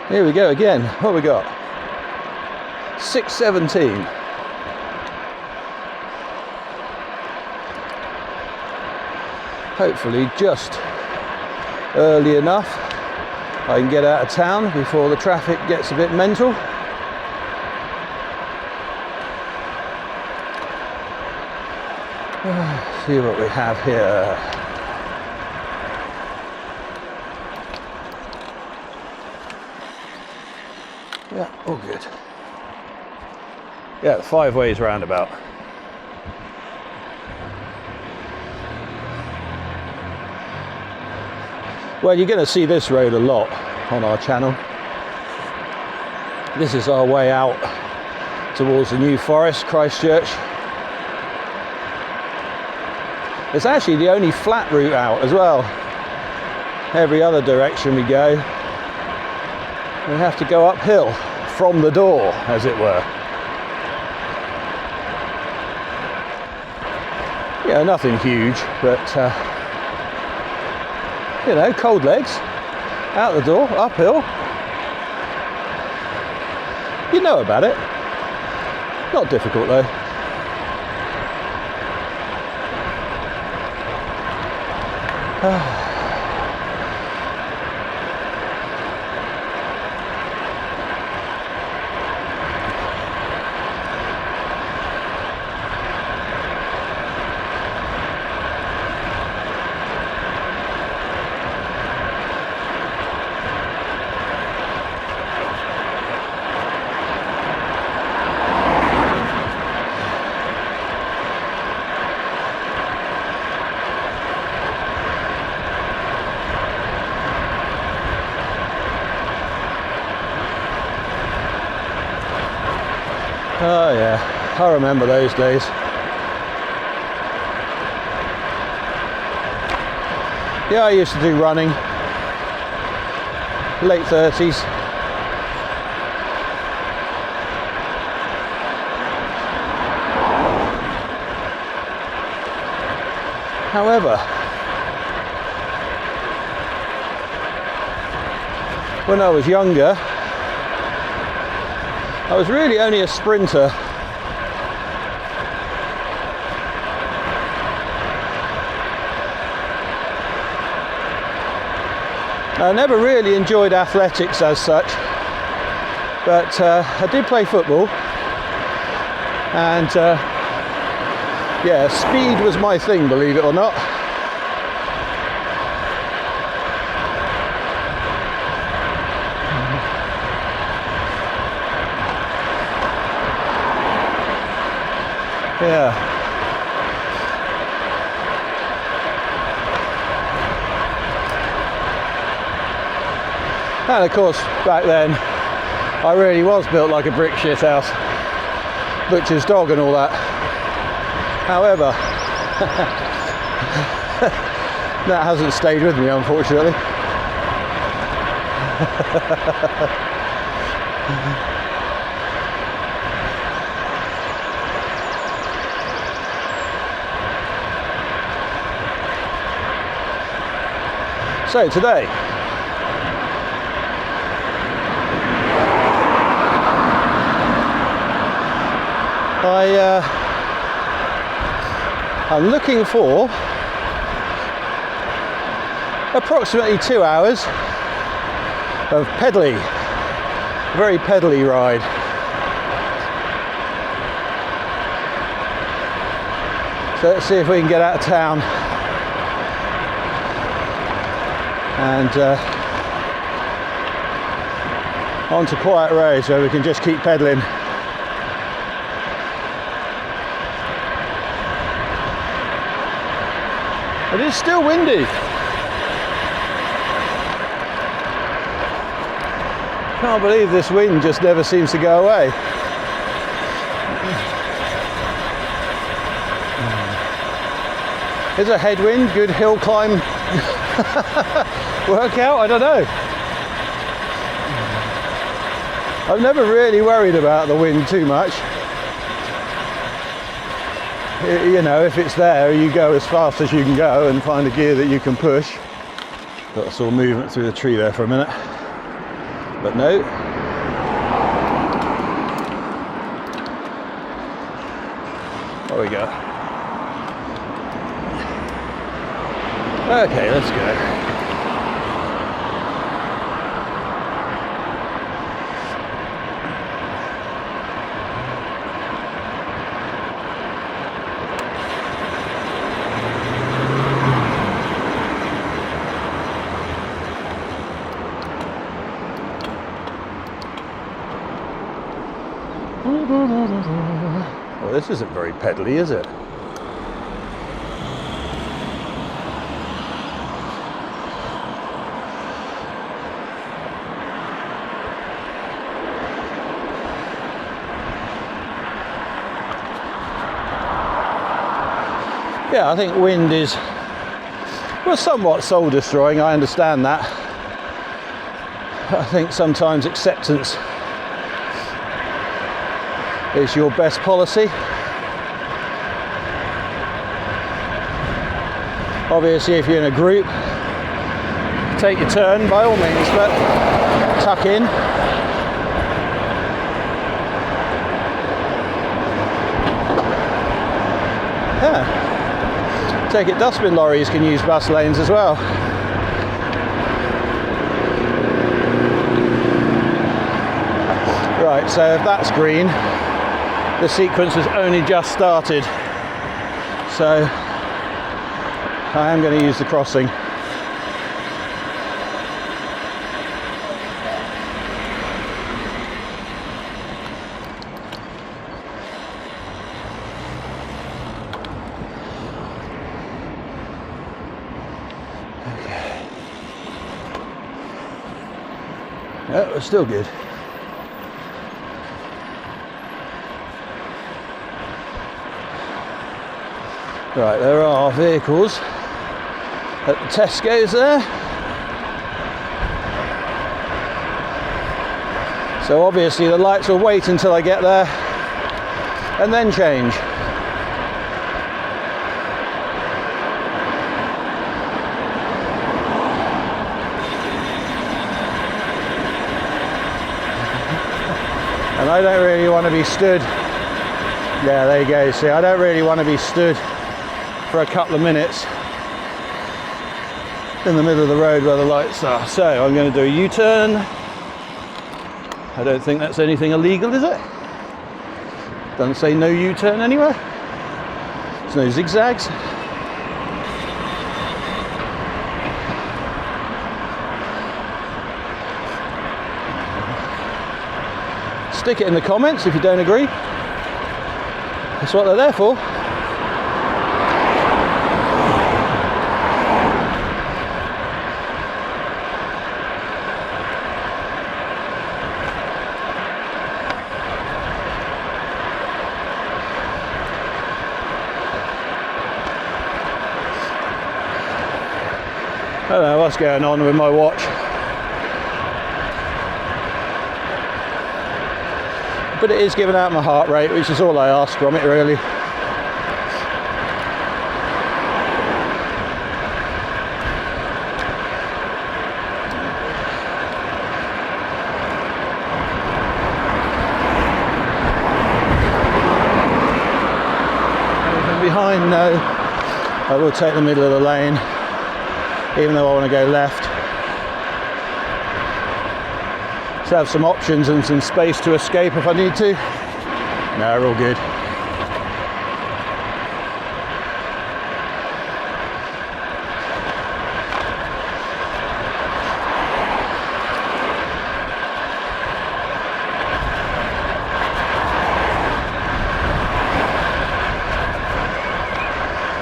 Here we go again. What we got? 6:17. Hopefully just early enough I can get out of town before the traffic gets a bit mental. See what we have here. Yeah, all good. Yeah, 5 ways roundabout. Well, you're going to see this road a lot on our channel. This is our way out towards the New Forest, Christchurch. It's actually the only flat route out as well. Every other direction we go, we have to go uphill from the door, as it were. Yeah, nothing huge, but you know, cold legs, out the door, uphill. You know about it. Not difficult though. Oh yeah, I remember those days. Yeah, I used to do running, late 30s. However, when I was younger, I was really only a sprinter. I never really enjoyed athletics as such, but I did play football, and yeah, speed was my thing, believe it or not. Yeah. And of course, back then, I really was built like a brick shithouse, butcher's dog and all that. However, that hasn't stayed with me, unfortunately. So today, I'm looking for approximately 2 hours of pedally, very pedally ride. So let's see if we can get out of town and onto quiet roads where we can just keep pedaling. But it's still windy. Can't believe this wind just never seems to go away. Is a headwind good hill climb workout? I don't know. I've never really worried about the wind too much. You know, if it's there, you go as fast as you can go and find a gear that you can push. Got a sort of movement through the tree there for a minute. But no. There we go. Okay, let's go. Well, this isn't very pedally, is it? Yeah, I think wind is, well, somewhat soul destroying, I understand that. I think sometimes acceptance is your best policy. Obviously, if you're in a group, take your turn by all means, but tuck in. Yeah. Take it, dustbin lorries can use bus lanes as well. Right, so if that's green, the sequence has only just started, so I am going to use the crossing. Okay. Oh, it's still good. Right, there are vehicles at the Tesco's there. So obviously the lights will wait until I get there and then change. And I don't really want to be stood. Yeah, there you go. See, I don't really want to be stood for a couple of minutes in the middle of the road where the lights are. So I'm going to do a U-turn. I don't think that's anything illegal, is it? Doesn't say no U-turn anywhere. There's no zigzags. Stick it in the comments if you don't agree. That's what they're there for. I don't know what's going on with my watch. But it is giving out my heart rate, which is all I ask from it, really. Anything behind? No. I will take the middle of the lane, even though I want to go left. To have some options and some space to escape if I need to. No, we're all good.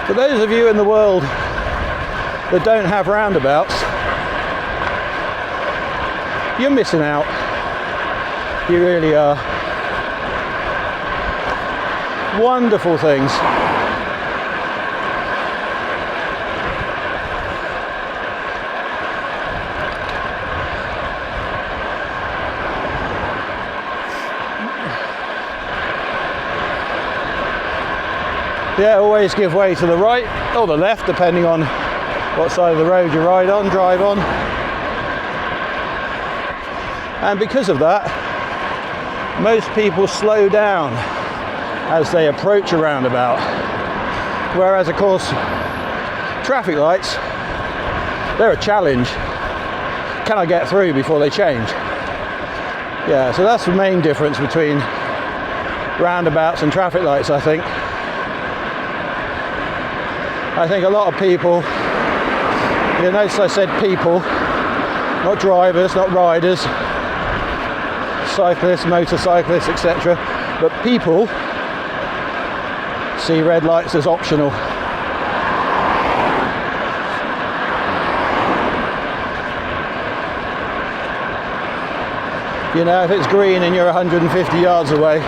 For those of you in the world that don't have roundabouts, you're missing out. You really are. Wonderful things. Yeah, always give way to the right or the left, depending on what side of the road you drive on. And because of that, most people slow down as they approach a roundabout. Whereas, of course, traffic lights, they're a challenge. Can I get through before they change? Yeah, so that's the main difference between roundabouts and traffic lights, I think. I think a lot of people, you notice I said people, not drivers, not riders, cyclists, motorcyclists, etc. But people see red lights as optional. You know, if it's green and you're 150 yards away,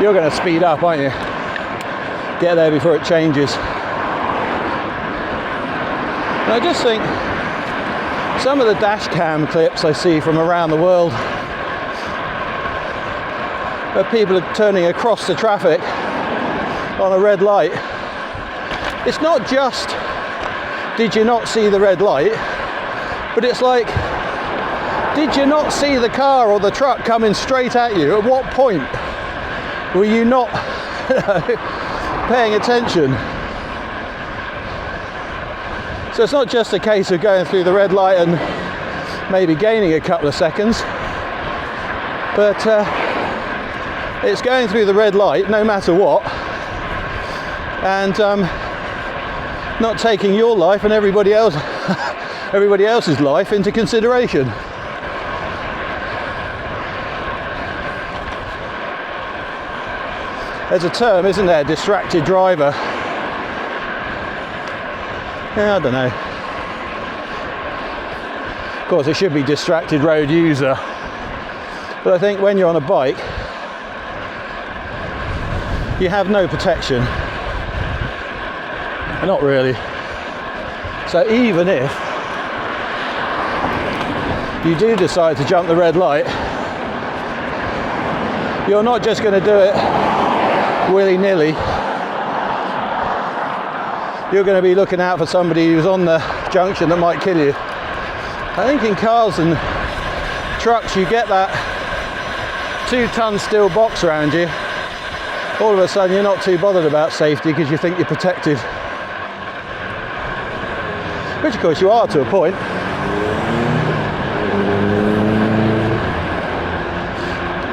you're going to speed up, aren't you? Get there before it changes. And I just think some of the dash cam clips I see from around the world where people are turning across the traffic on a red light, it's not just did you not see the red light, but it's like, did you not see the car or the truck coming straight at you? At what point were you not paying attention? So it's not just a case of going through the red light and maybe gaining a couple of seconds, but it's going through the red light no matter what, and not taking your life and everybody else's life into consideration. There's a term, isn't there? Distracted driver. Yeah, I don't know. Of course, it should be distracted road user. But I think when you're on a bike, you have no protection. Not really. So even if you do decide to jump the red light, you're not just going to do it willy-nilly. You're going to be looking out for somebody who's on the junction that might kill you. I think in cars and trucks you get that 2-ton steel box around you. All of a sudden you're not too bothered about safety because you think you're protected. Which of course you are to a point.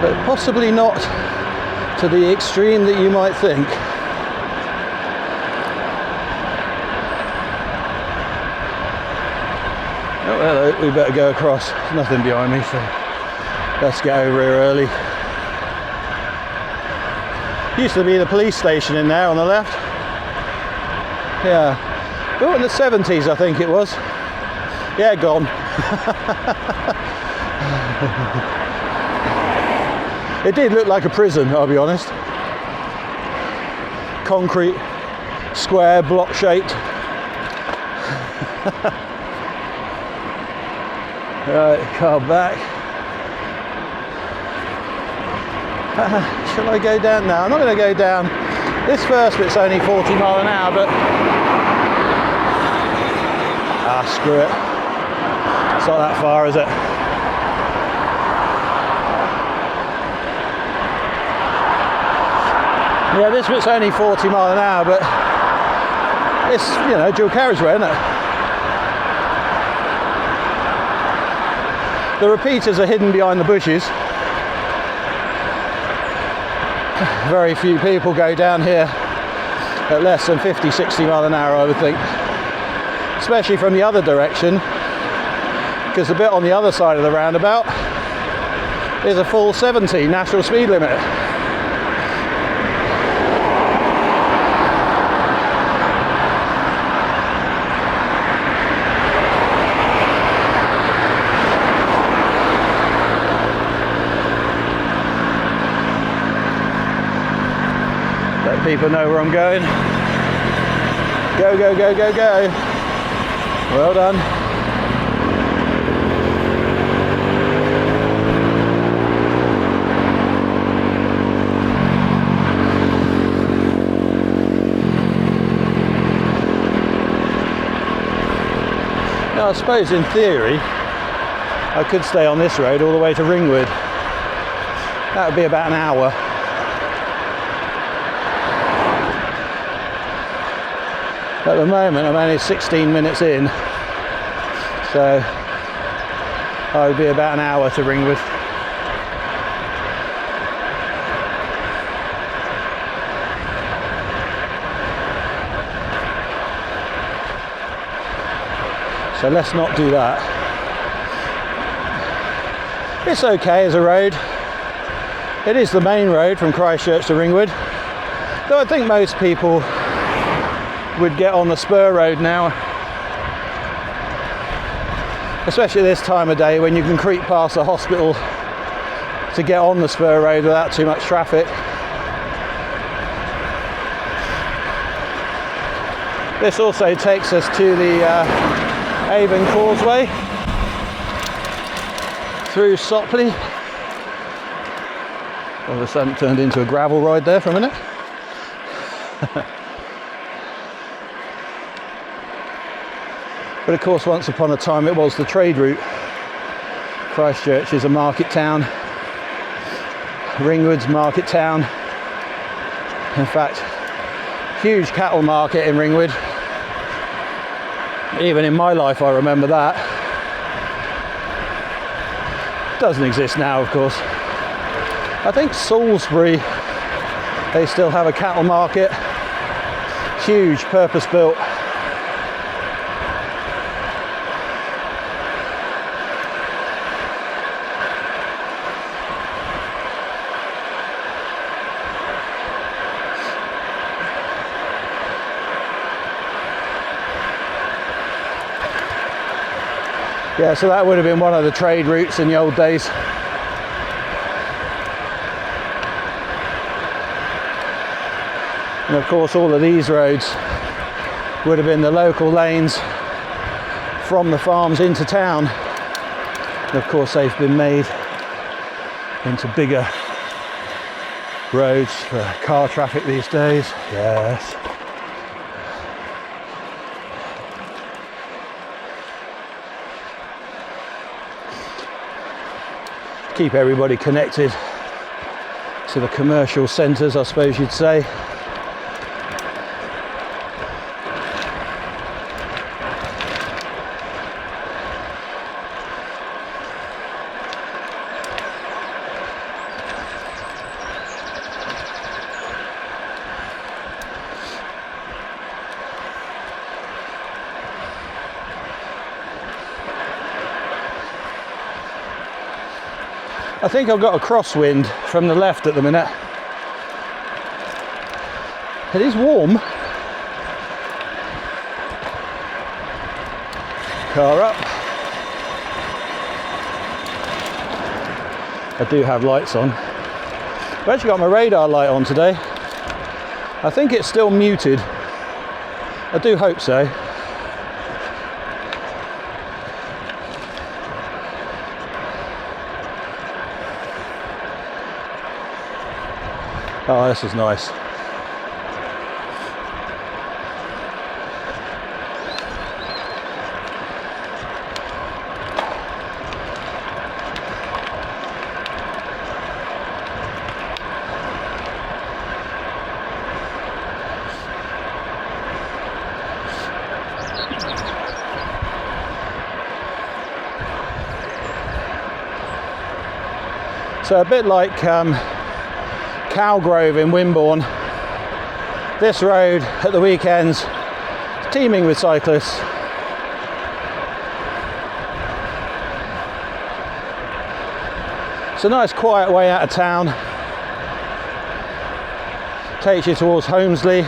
But possibly not to the extreme that you might think. Oh, hello, we better go across. There's nothing behind me, so let's get over here early. Used to be the police station in there on the left. Yeah, built in the 70s, I think it was. Yeah, gone. It did look like a prison, I'll be honest. Concrete, square, block shaped. Right, car back. Shall I go down now? I'm not going to go down. This first bit's only 40 mile an hour, but screw it. It's not that far, is it? Yeah, this bit's only 40 mile an hour, but it's, you know, dual carriageway, isn't it? The repeaters are hidden behind the bushes. Very few people go down here at less than 50, 60 mile an hour, I would think. Especially from the other direction, because the bit on the other side of the roundabout is a full 70 national speed limit. people know where I'm going. Go, go, go, go, go. Well done. Now, I suppose in theory, I could stay on this road all the way to Ringwood. That would be about an hour. At the moment, I'm only 16 minutes in, so I would be about an hour to Ringwood. So let's not do that. It's okay as a road. It is the main road from Christchurch to Ringwood, though I think most people would get on the spur road now, especially this time of day when you can creep past the hospital to get on the spur road without too much traffic. This also takes us to the Avon Causeway through Sopley. All of a sudden turned into a gravel ride there for a minute. But of course, once upon a time it was the trade route. Christchurch is a market town. Ringwood's market town. In fact, huge cattle market in Ringwood. Even in my life I remember that. Doesn't exist now, of course. I think Salisbury, they still have a cattle market. Huge, purpose-built. Yeah, so that would have been one of the trade routes in the old days. And of course all of these roads would have been the local lanes from the farms into town. And of course they've been made into bigger roads for car traffic these days. Yes. Keep everybody connected to the commercial centres, I suppose you'd say. I think I've got a crosswind from the left at the minute. It is warm. Car up. I do have lights on. I've actually got my radar light on today. I think it's still muted. I do hope so. Oh, this is nice. So a bit like Cowgrove in Wimborne, this road at the weekends is teeming with cyclists. It's a nice quiet way out of town. Takes you towards Holmesley,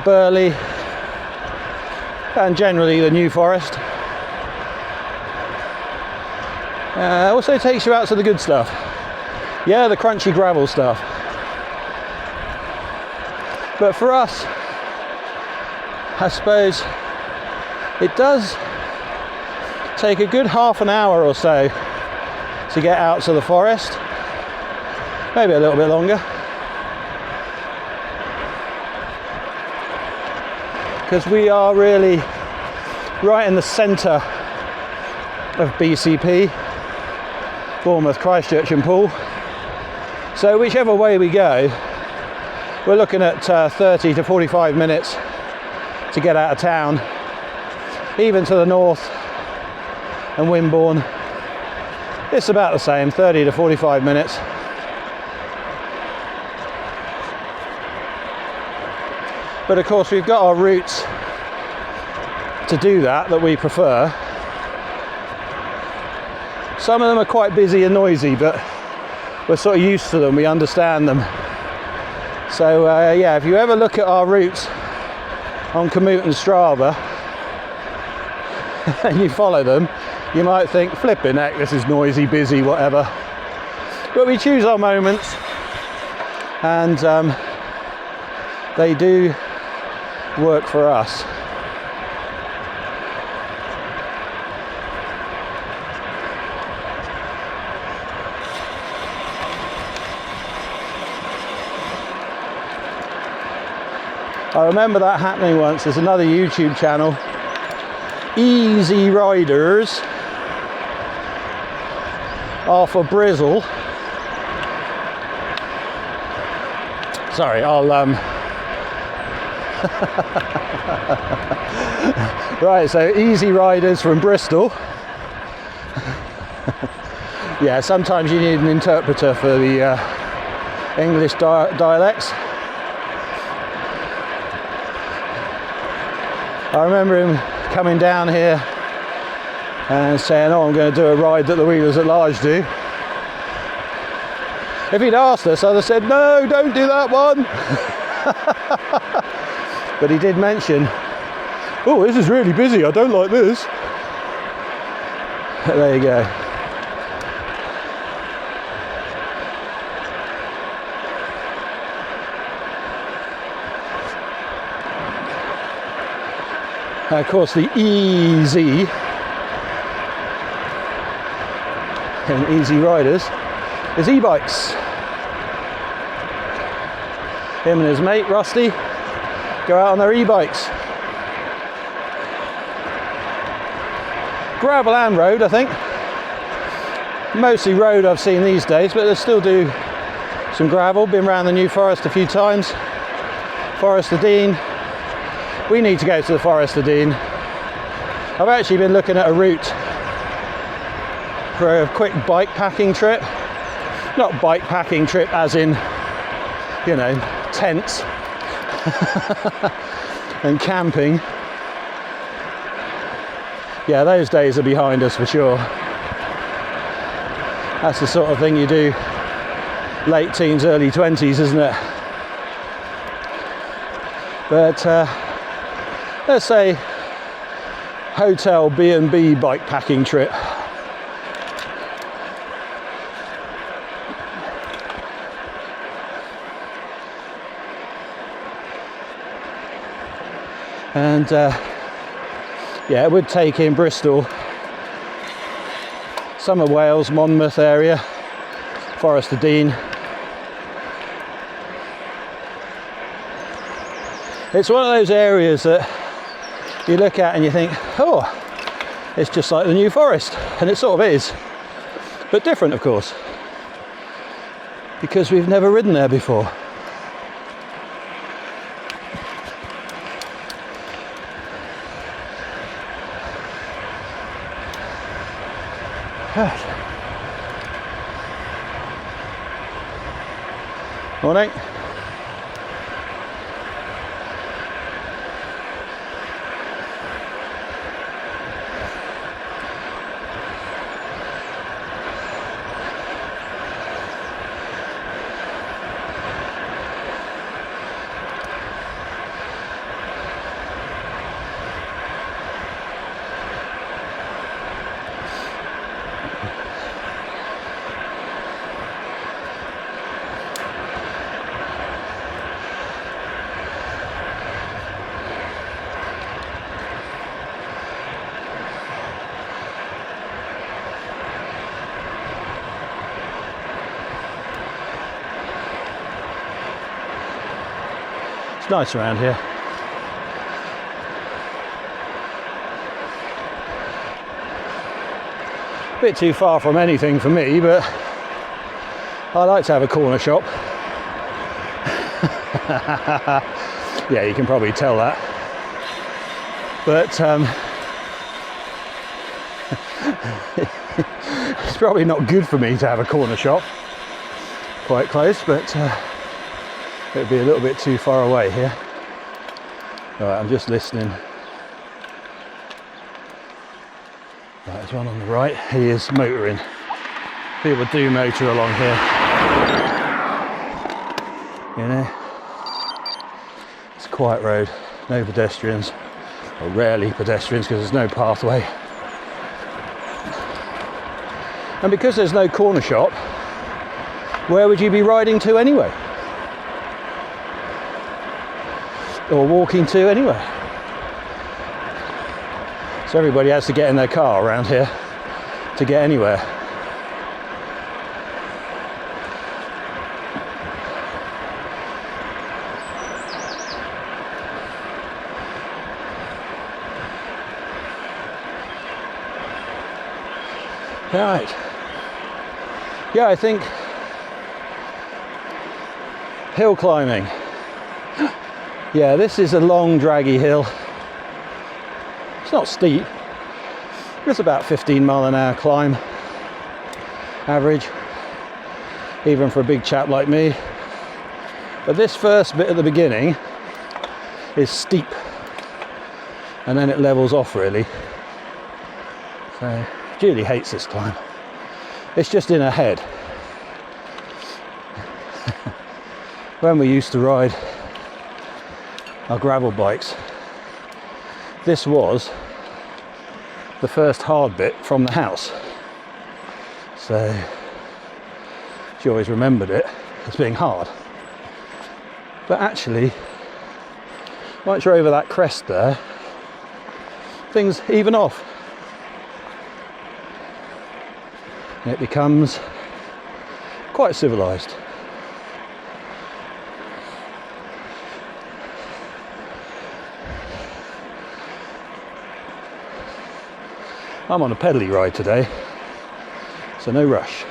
Burley, and generally the New Forest. Also takes you out to the good stuff. Yeah, the crunchy gravel stuff. But for us, I suppose it does take a good half an hour or so to get out to the forest. Maybe a little bit longer. Because we are really right in the centre of BCP, Bournemouth, Christchurch and Poole. So whichever way we go, we're looking at 30 to 45 minutes to get out of town. Even to the north and Wimborne, it's about the same, 30 to 45 minutes. But of course we've got our routes to do that we prefer. Some of them are quite busy and noisy, but we're sort of used to them, we understand them. So yeah, if you ever look at our routes on Komoot and Strava and you follow them, you might think, flipping heck, this is noisy, busy, whatever. But we choose our moments, and they do work for us. I remember that happening once. There's another YouTube channel, Easy Riders, off of Brizzle. Sorry, I'll right, so Easy Riders from Bristol. Yeah, sometimes you need an interpreter for the English dialects. I remember him coming down here and saying, oh, I'm going to do a ride that the Wheelers at Large do. If he'd asked us, I'd have said, no, don't do that one. But he did mention, oh, this is really busy, I don't like this. There you go. Of course, the Easy in Easy Riders is e-bikes. Him and his mate Rusty go out on their e-bikes. Gravel and road, I think. Mostly road I've seen these days, but they still do some gravel. Been around the New Forest a few times. Forest of Dean. We need to go to the Forest of Dean. I've actually been looking at a route for a quick bike packing trip. Not bike packing trip as in, you know, tents and camping. Yeah, those days are behind us for sure. That's the sort of thing you do late teens, early 20s, isn't it? But let's say hotel B&B bike packing trip. And yeah, it would take in Bristol, some of Wales, Monmouth area, Forest of Dean. It's one of those areas that you look at and you think, oh, it's just like the New Forest, and it sort of is, but different, of course, because we've never ridden there before. Morning. It's nice around here. A bit too far from anything for me, but I like to have a corner shop. Yeah, you can probably tell that. But it's probably not good for me to have a corner shop quite close, but it would be a little bit too far away here. All right, I'm just listening. Right, there's one on the right. He is motoring. People do motor along here. You know, it's a quiet road, no pedestrians, or rarely pedestrians because there's no pathway. And because there's no corner shop, where would you be riding to anyway? Or walking to anyway? So everybody has to get in their car around here to get anywhere. Right. Yeah, I think hill climbing. Yeah, this is a long, draggy hill. It's not steep. It's about 15-mile-an-hour climb, average, even for a big chap like me. But this first bit at the beginning is steep, and then it levels off really. So Julie hates this climb. It's just in her head. When we used to ride our gravel bikes, this was the first hard bit from the house. So she always remembered it as being hard. But actually, once you're over that crest there, things even off. And it becomes quite civilized. I'm on a pedally ride today, so no rush.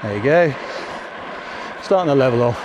There you go, starting to level off.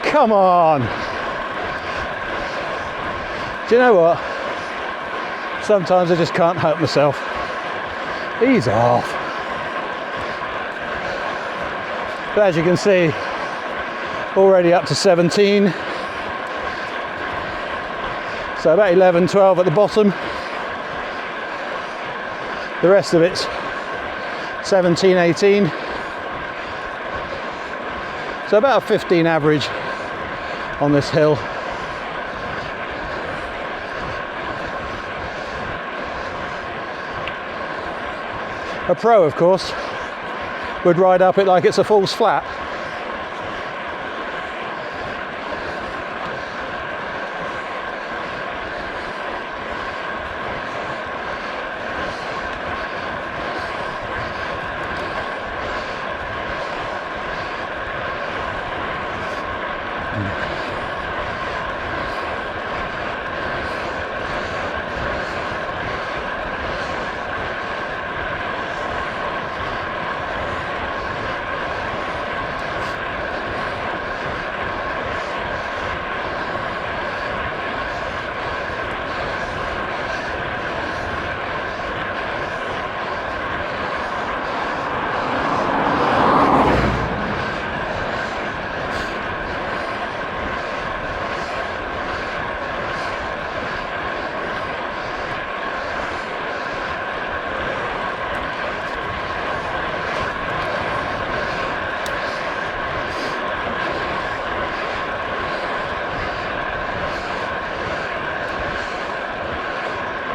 Come on. Do you know what? Sometimes I just can't help myself. Ease off. But as you can see, already up to 17. So about 11, 12 at the bottom. The rest of it's 17, 18. So about a 15 average on this hill. A pro, of course, would ride up it like it's a false flat.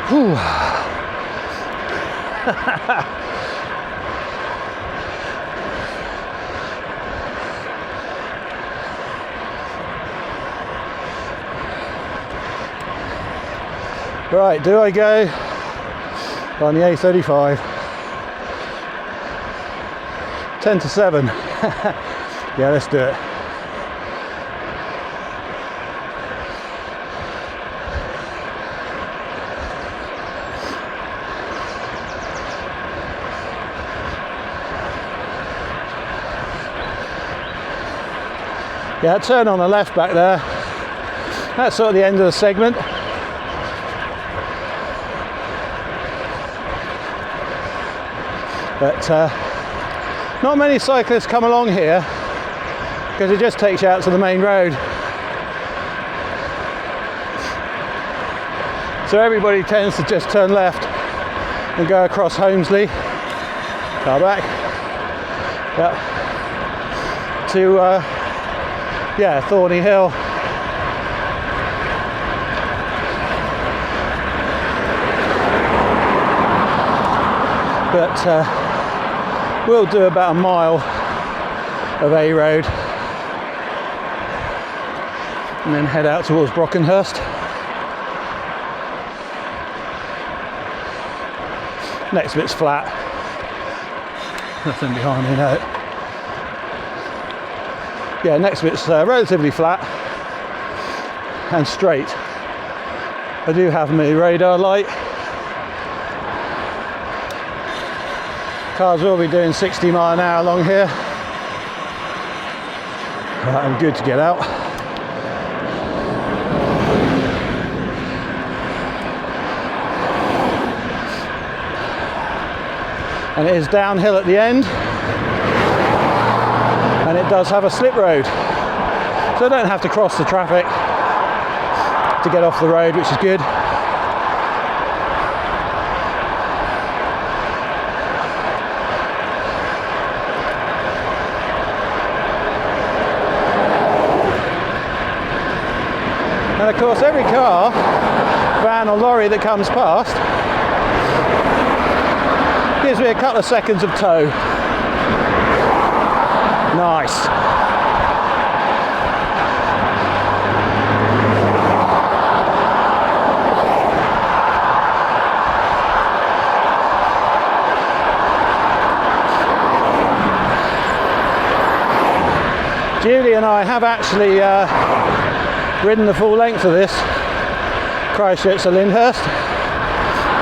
Whew. Right, do I go on the A35? 10 to 7. Yeah, let's do it. Yeah, turn on the left back there. That's sort of the end of the segment. But not many cyclists come along here because it just takes you out to the main road. So everybody tends to just turn left and go across Holmesley, car back, yep, to yeah, Thorny Hill. But we'll do about a mile of A road and then head out towards Brockenhurst. Next bit's flat, nothing behind me now. Yeah, next bit's relatively flat and straight. I do have my radar light. Cars will be doing 60 mile an hour along here. Right, I'm good to get out. And it is downhill at the end. And it does have a slip road. So I don't have to cross the traffic to get off the road, which is good. And of course every car, van or lorry that comes past gives me a couple of seconds of tow. Nice. Julie and I have actually ridden the full length of this Christchurch to Lyndhurst.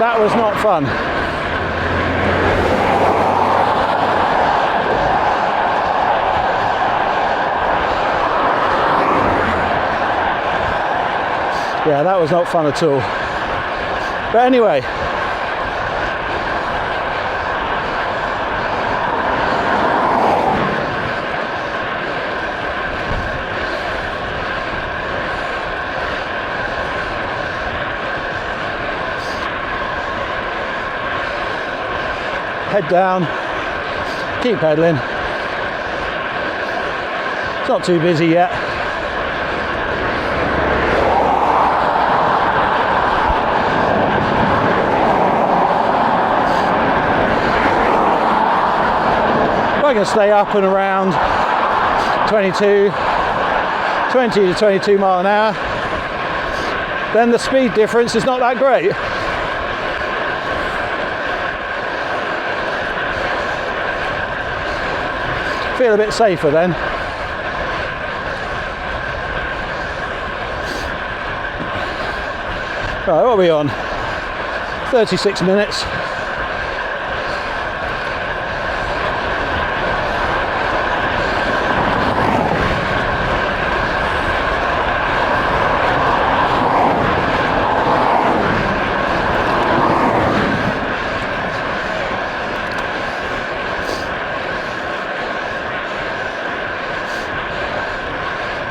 That was not fun. Yeah, that was not fun at all. But anyway, head down, keep pedaling. It's not too busy yet. I can stay up and around 20 to 22 mile an hour, then the speed difference is not that great. Feel a bit safer then. Right, what are we on? 36 minutes.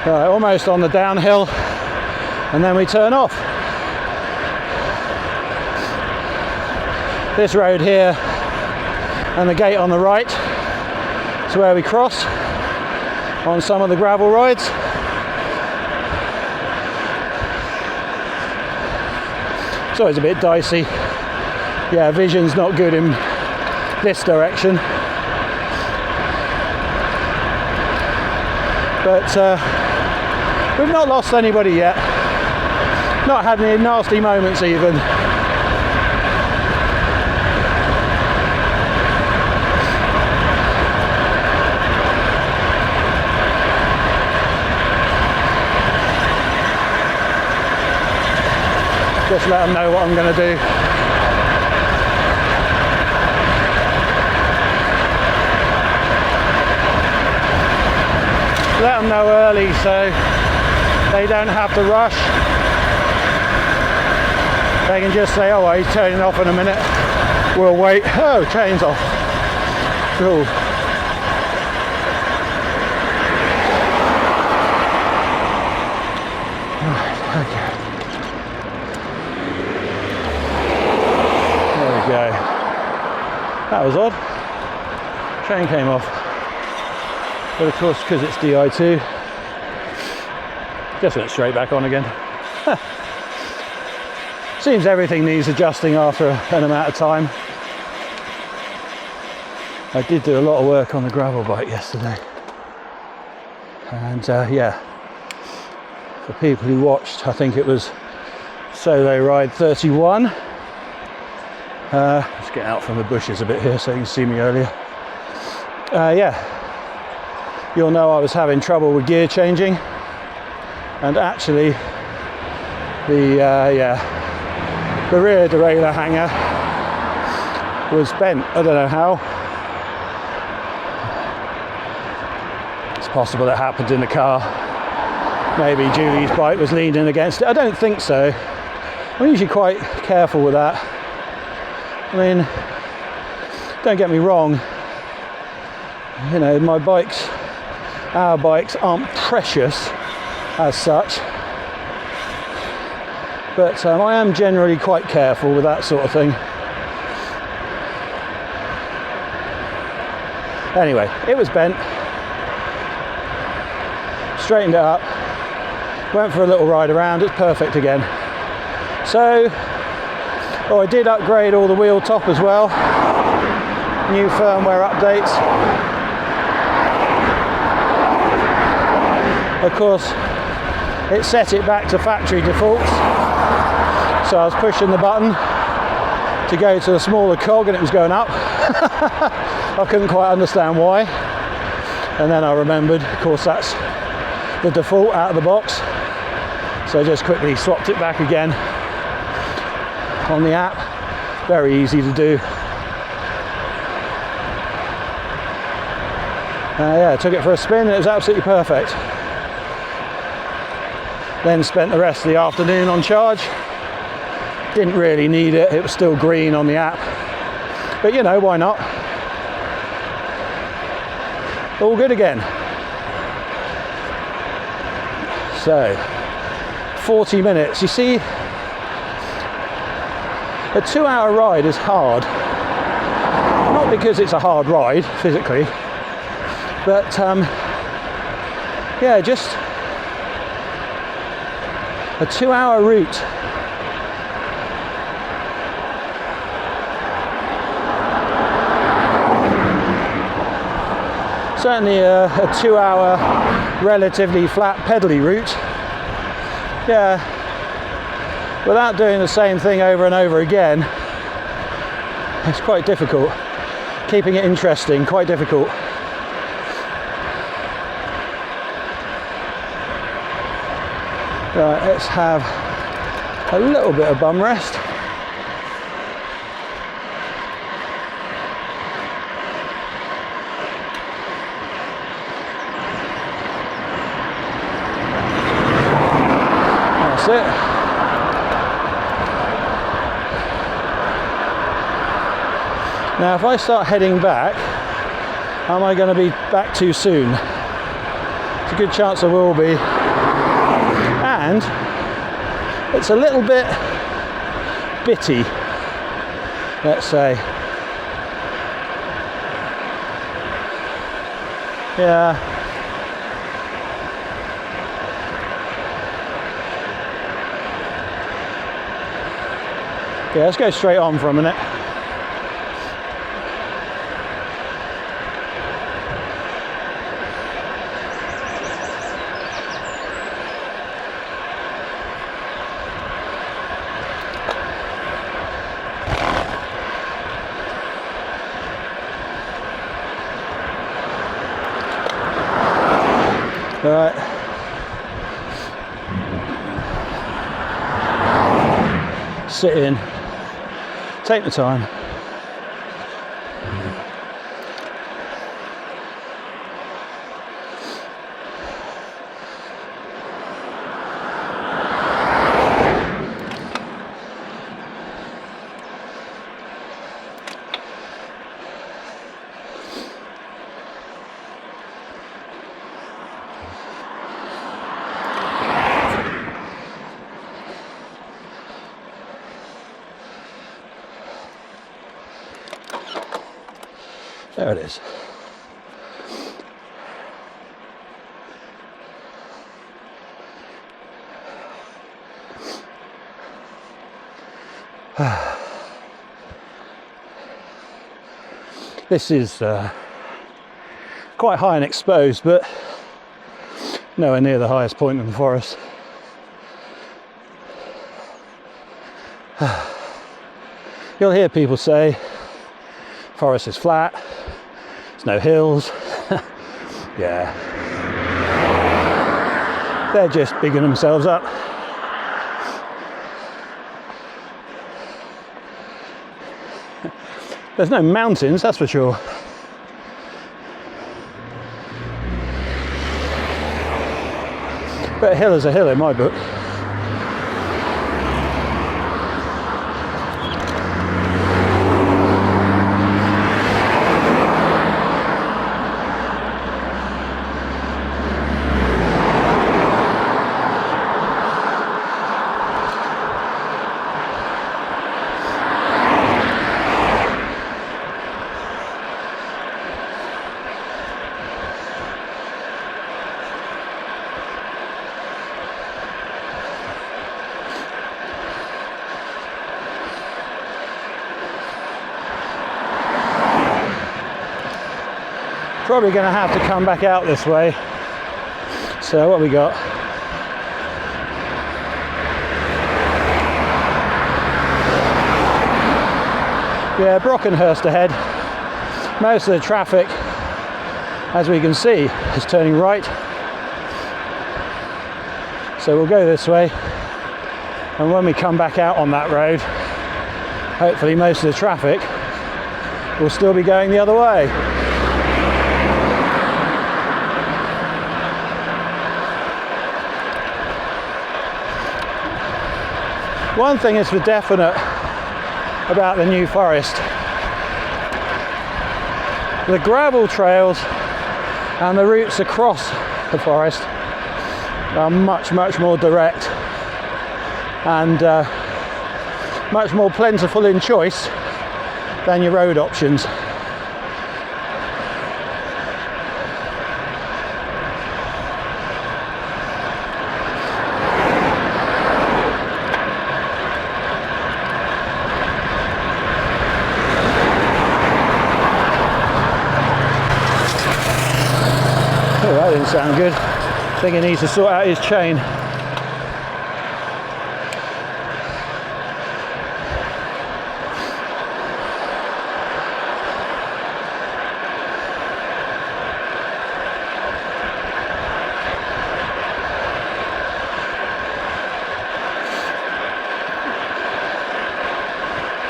Right, almost on the downhill, and then we turn off. This road here and the gate on the right is where we cross on some of the gravel rides. It's always a bit dicey. Yeah, vision's not good in this direction. But we've not lost anybody yet. Not had any nasty moments even. Just let them know what I'm going to do. Let them know early so they don't have to rush. They can just say, oh, he's turning off in a minute. We'll wait. Oh, chain's off. Cool. Right, okay. There we go. That was odd. Chain came off. But of course, because it's DI2, just went straight back on again. Seems everything needs adjusting after an amount of time. I did do a lot of work on the gravel bike yesterday. And yeah, for people who watched, I think it was solo ride 31. Let's get out from the bushes a bit here so you can see me earlier. Yeah, you'll know I was having trouble with gear changing. And actually, the rear derailleur hanger was bent. I don't know how. It's possible it happened in the car. Maybe Julie's bike was leaning against it. I don't think so. I'm usually quite careful with that. I mean, don't get me wrong. You know, my bikes, our bikes aren't precious as such. But I am generally quite careful with that sort of thing. Anyway, it was bent. Straightened it up. Went for a little ride around. It's perfect again. So, oh, I did upgrade all the wheel top as well. New firmware updates. Of course, it set it back to factory defaults. So I was pushing the button to go to a smaller cog and it was going up. I couldn't quite understand why. And then I remembered, of course, that's the default out of the box. So I just quickly swapped it back again on the app. Very easy to do. Yeah, I took it for a spin and it was absolutely perfect. Then spent the rest of the afternoon on charge. Didn't really need it, it was still green on the app. But you know, why not? All good again. So, 40 minutes. You see, a 2-hour ride is hard. Not because it's a hard ride, physically, but yeah, just a 2-hour route. Certainly a 2-hour relatively flat pedally route. Yeah, without doing the same thing over and over again, it's quite difficult. Keeping it interesting, quite difficult. Right, let's have a little bit of bum rest. That's it. Now if I start heading back, am I going to be back too soon? It's a good chance I will be. And it's a little bit bitty, let's say. Yeah. Yeah, let's go straight on for a minute. All right. Sit in. Take the time. There it is. This is quite high and exposed, but nowhere near the highest point in the forest. You'll hear people say forest is flat, there's no hills. Yeah, they're just bigging themselves up. There's no mountains, that's for sure. But a hill is a hill in my book. Probably going to have to come back out this way. So what we got? Yeah, Brockenhurst ahead. Most of the traffic, as we can see, is turning right. So we'll go this way. And when we come back out on that road, hopefully most of the traffic will still be going the other way. One thing is for definite about the New Forest: the gravel trails and the routes across the forest are much more direct and much more plentiful in choice than your road options. Oh, that didn't sound good. I think he needs to sort out his chain.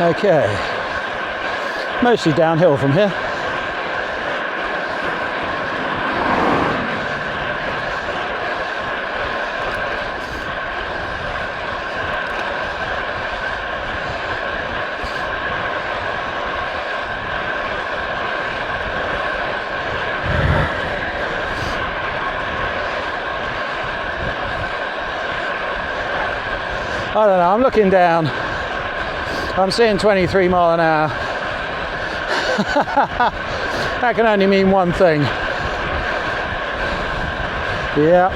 Okay, mostly downhill from here. I don't know, I'm looking down. I'm seeing 23 mile an hour. That can only mean one thing. Yeah.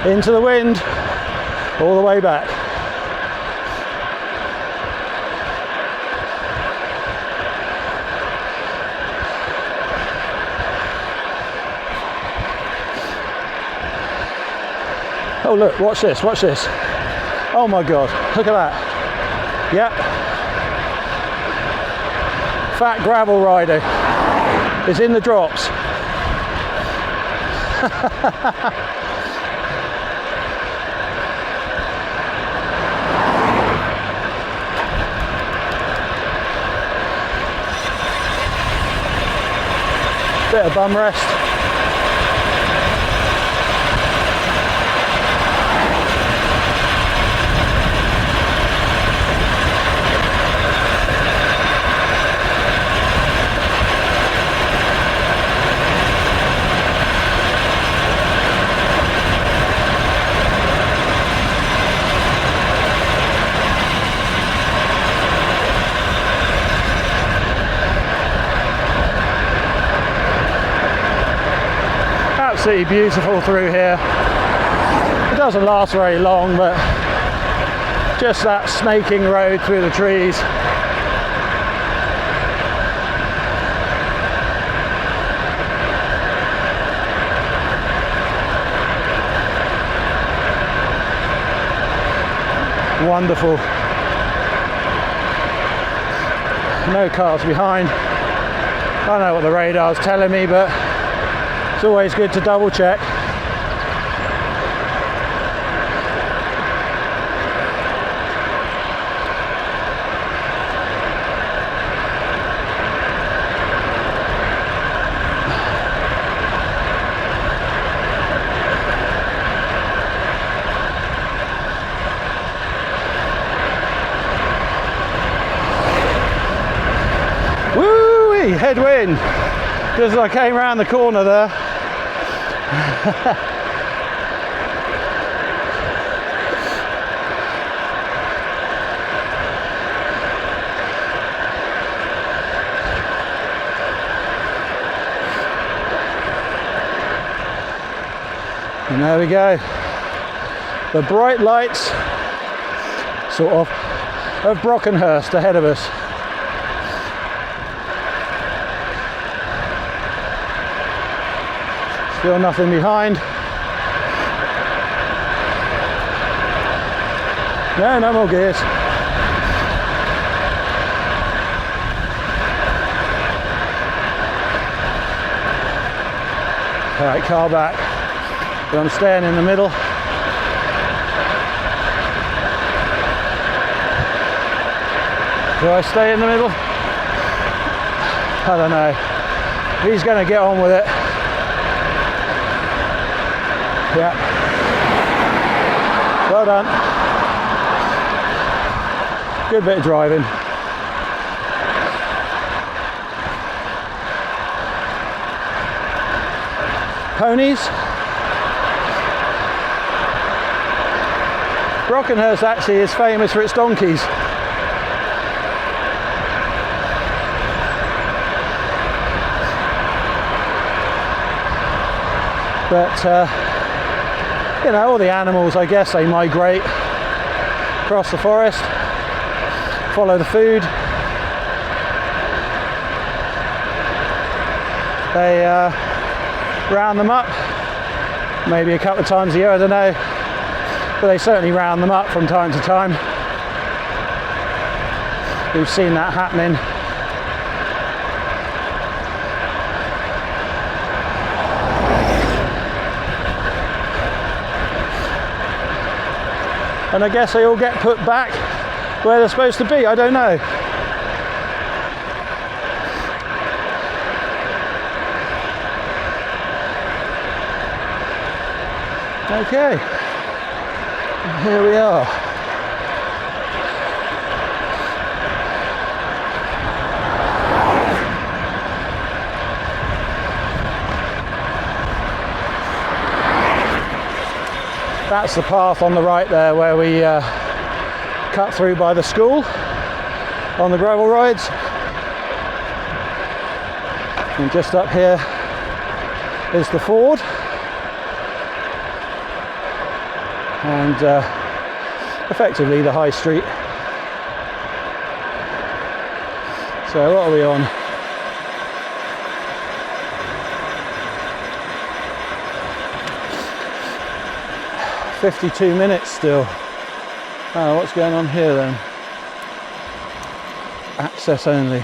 Into the wind, all the way back. Oh look, watch this, watch this. Oh my God, look at that. Yep. Fat gravel rider is in the drops. Bit of bum rest. Absolutely beautiful through here. It doesn't last very long, but just that snaking road through the trees. Wonderful. No cars behind. I don't know what the radar's telling me, but it's always good to double check. Woo-wee, headwind. Just as I came around the corner there. And there we go. The bright lights, sort of Brockenhurst ahead of us. Still nothing behind. No more gears. All right, car back. So I'm staying in the middle. Do I stay in the middle? I don't know. He's going to get on with it. Yeah. Well done. Good bit of driving. Ponies. Brockenhurst actually is famous for its donkeys. But you know, all the animals, I guess, they migrate across the forest, follow the food. They round them up, maybe a couple of times a year, I don't know, but they certainly round them up from time to time. We've seen that happening. And I guess they all get put back where they're supposed to be, I don't know. Okay, here we are. That's the path on the right there where we cut through by the school on the gravel rides. And just up here is the ford. And effectively the high street. So what are we on? 52 minutes still. Oh, what's going on here then? Access only.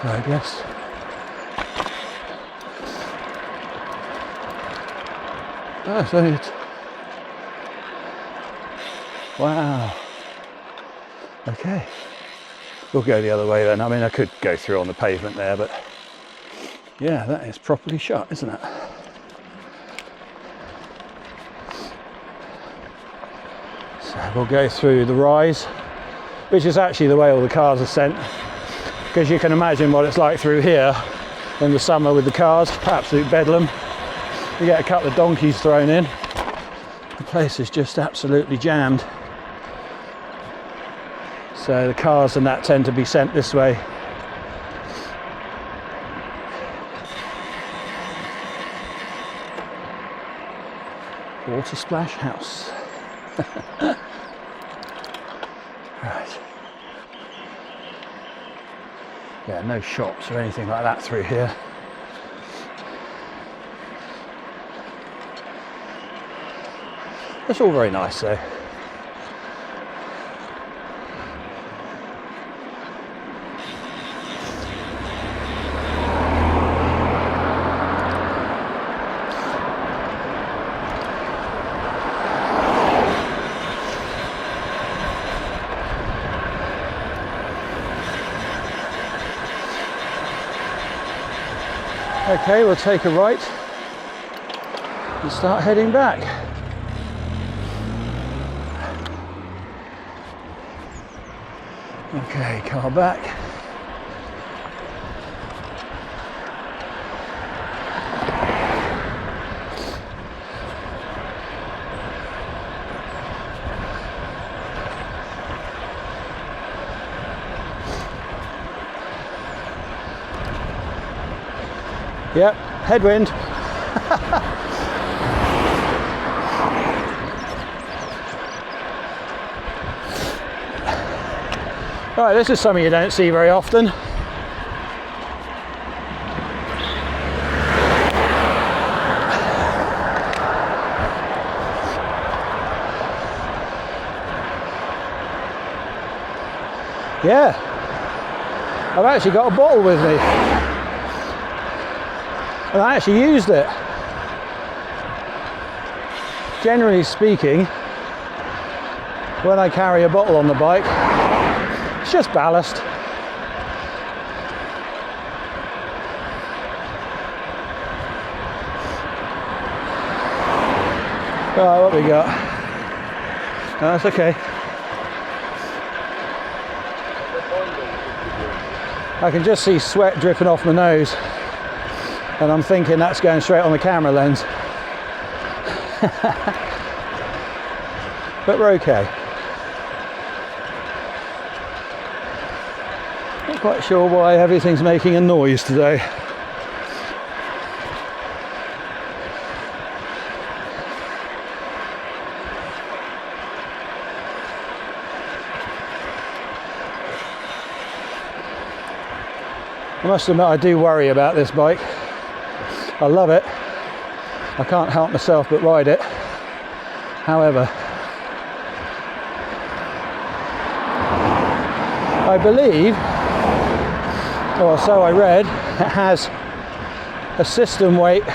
So I guess. Oh, so it's. Wow. Okay. We'll go the other way then. I mean, I could go through on the pavement there, but yeah, that is properly shut, isn't it? So we'll go through the rise, which is actually the way all the cars are sent, because you can imagine what it's like through here in the summer with the cars. Absolute bedlam. You get a couple of donkeys thrown in. The place is just absolutely jammed. So the cars and that tend to be sent this way. Water Splash House. Right. Yeah, no shops or anything like that through here. It's all very nice though. Okay, we'll take a right and start heading back. Okay, car back. Yep, headwind. Right, this is something you don't see very often. Yeah, I've actually got a bottle with me. And I actually used it. Generally speaking, when I carry a bottle on the bike, it's just ballast. Right, what we got? No, that's okay. I can just see sweat dripping off my nose. And I'm thinking that's going straight on the camera lens. But we're okay. Not quite sure why everything's making a noise today. I must admit I do worry about this bike. I love it. I can't help myself but ride it. However, I believe, or so I read, it has a system weight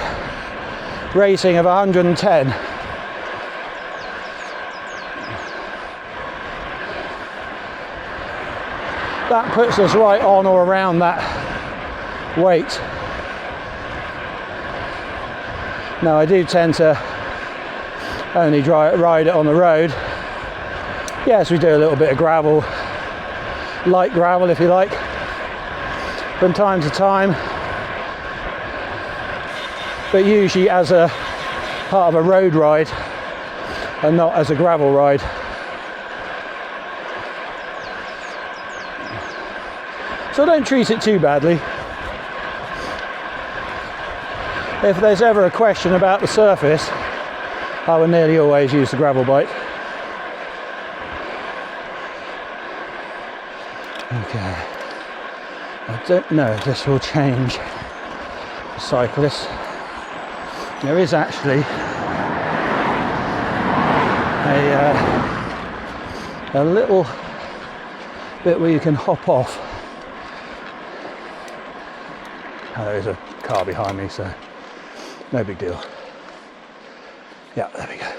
rating of 110. That puts us right on or around that weight. Now I do tend to only ride it on the road. Yes, we do a little bit of gravel, light gravel if you like, from time to time, but usually as a part of a road ride and not as a gravel ride. So don't treat it too badly. If there's ever a question about the surface, I will nearly always use the gravel bike. Okay, I don't know if this will change cyclists. there is actually a little bit where you can hop off. Oh, there is a car behind me, so no big deal. Yeah, there we go.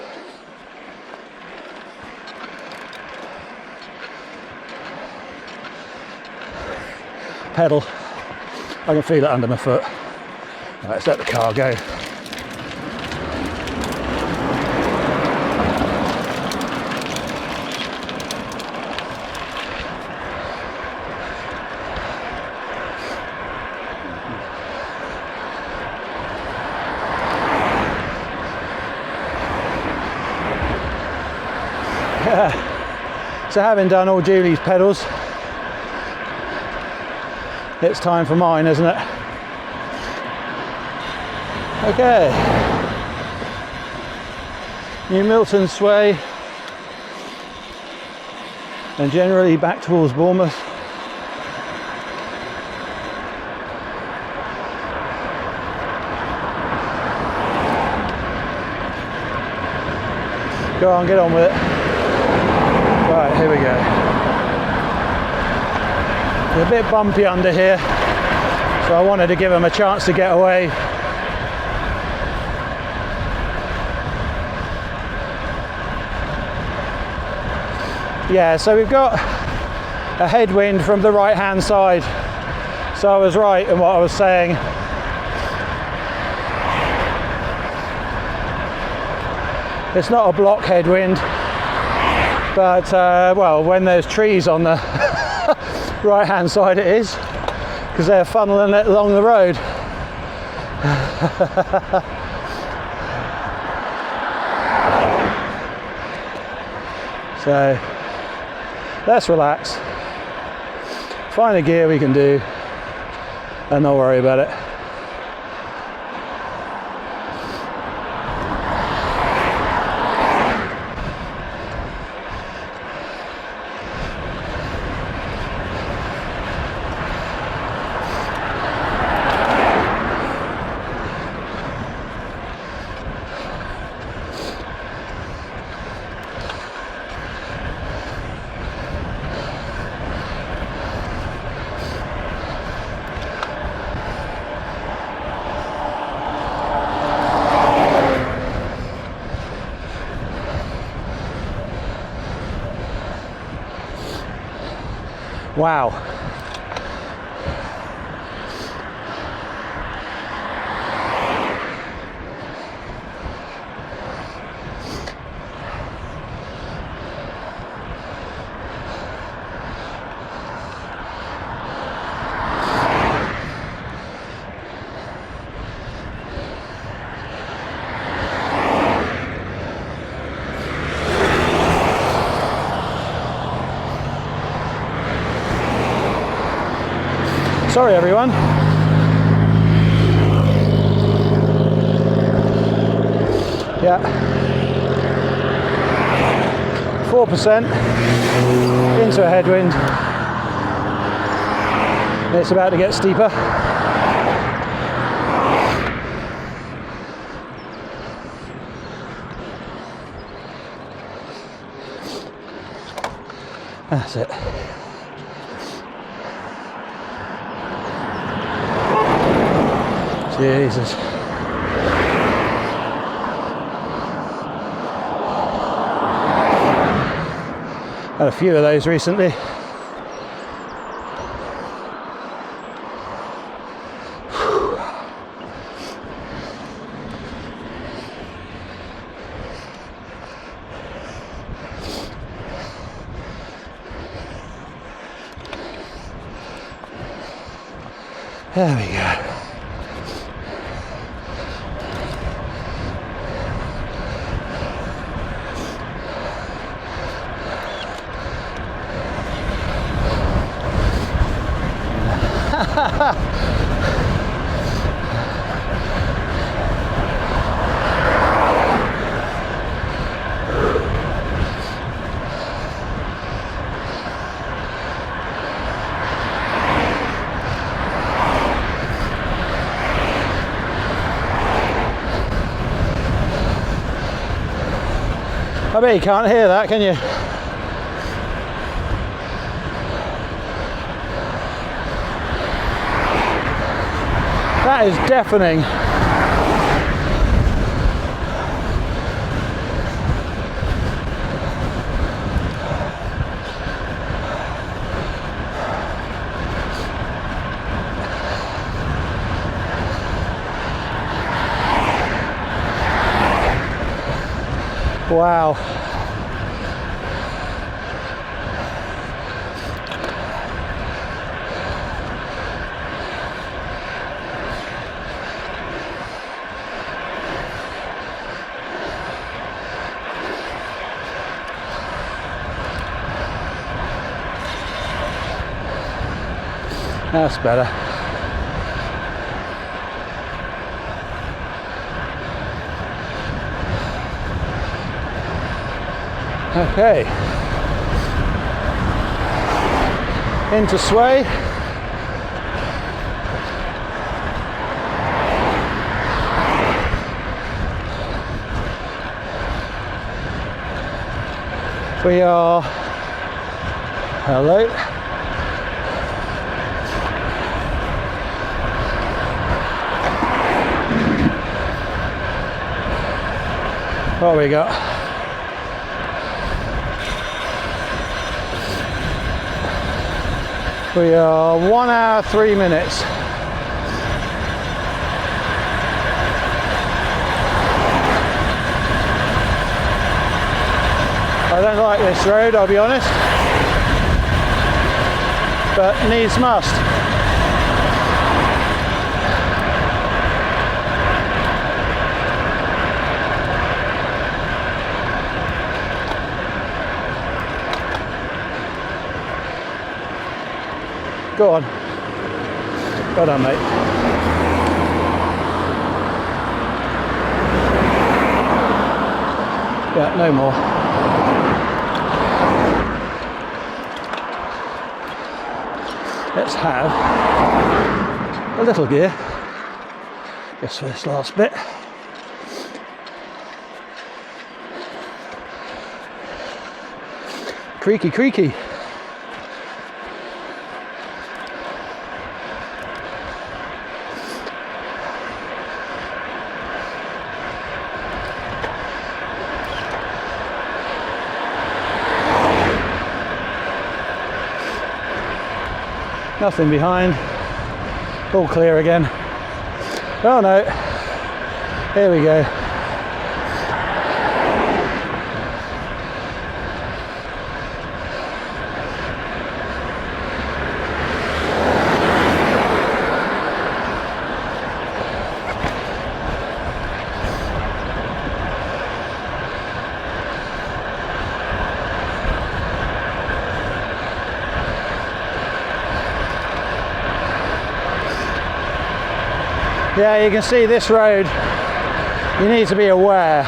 Pedal. I can feel it under my foot. Right, let's let the car go. So having done all Julie's pedals, it's time for mine, isn't it? Okay. New Milton Sway, and generally back towards Bournemouth. Go on, get on with it. Right, here we go. It's a bit bumpy under here, so I wanted to give them a chance to get away. Yeah, so we've got a headwind from the right hand side, so I was right in what I was saying. It's not a block headwind, but well, when there's trees on the right hand side it is, because they're funneling it along the road. So let's relax, find a gear we can do and not worry about it. Wow. Sorry everyone. Yeah. 4% into a headwind. It's about to get steeper. That's it. Jesus. Had a few of those recently. There we go. I bet you can't hear that, can you? That is deafening. Wow. That's better. Okay. Into sway. We are, hello. What we got? We are 1 hour 3 minutes. I don't like this road, I'll be honest, but needs must. Go on. Well done, mate. Yeah, no more. Let's have a little gear just for this last bit. Creaky, creaky. Nothing behind, all clear again. Oh no, here we go. Yeah, you can see this road, you need to be aware.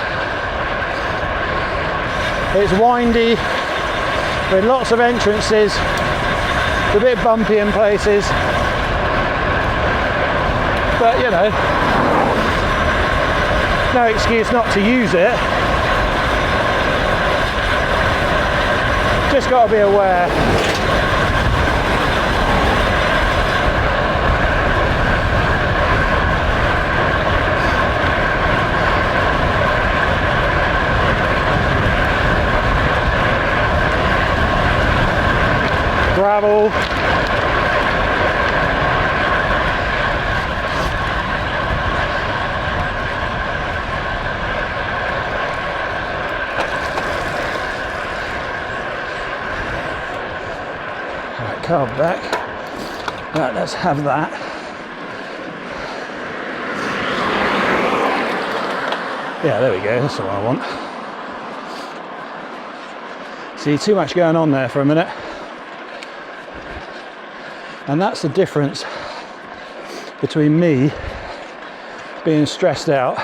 It's windy, with lots of entrances, it's a bit bumpy in places, but you know, no excuse not to use it. Just got to be aware. Gravel. Right, carb back. Right, let's have that. Yeah, there we go, that's what I want. See, too much going on there for a minute. And that's the difference between me being stressed out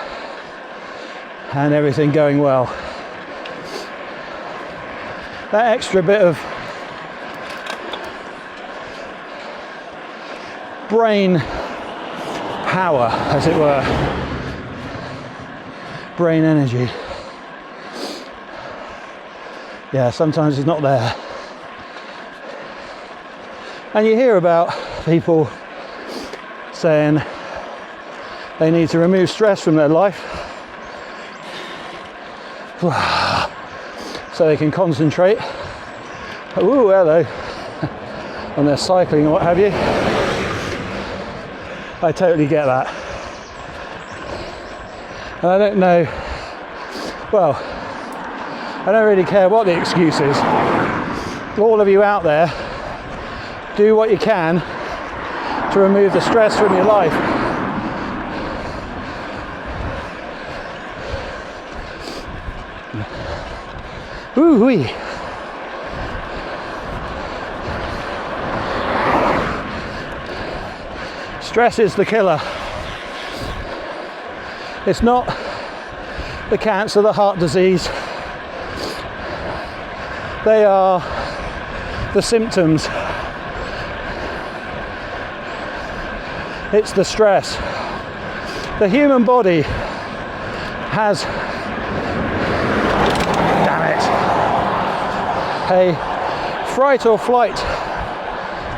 and everything going well. That extra bit of brain power, as it were, brain energy. yeah, sometimes it's not there. And you hear about people saying they need to remove stress from their life so they can concentrate, ooh, hello, on their cycling or what have you. I totally get that. And I don't know, well, I don't really care what the excuse is. All of you out there, do what you can to remove the stress from your life. Ooh-wee. Stress is the killer. It's not the cancer, the heart disease. They are the symptoms. It's the stress. The human body has, damn it, a fright or flight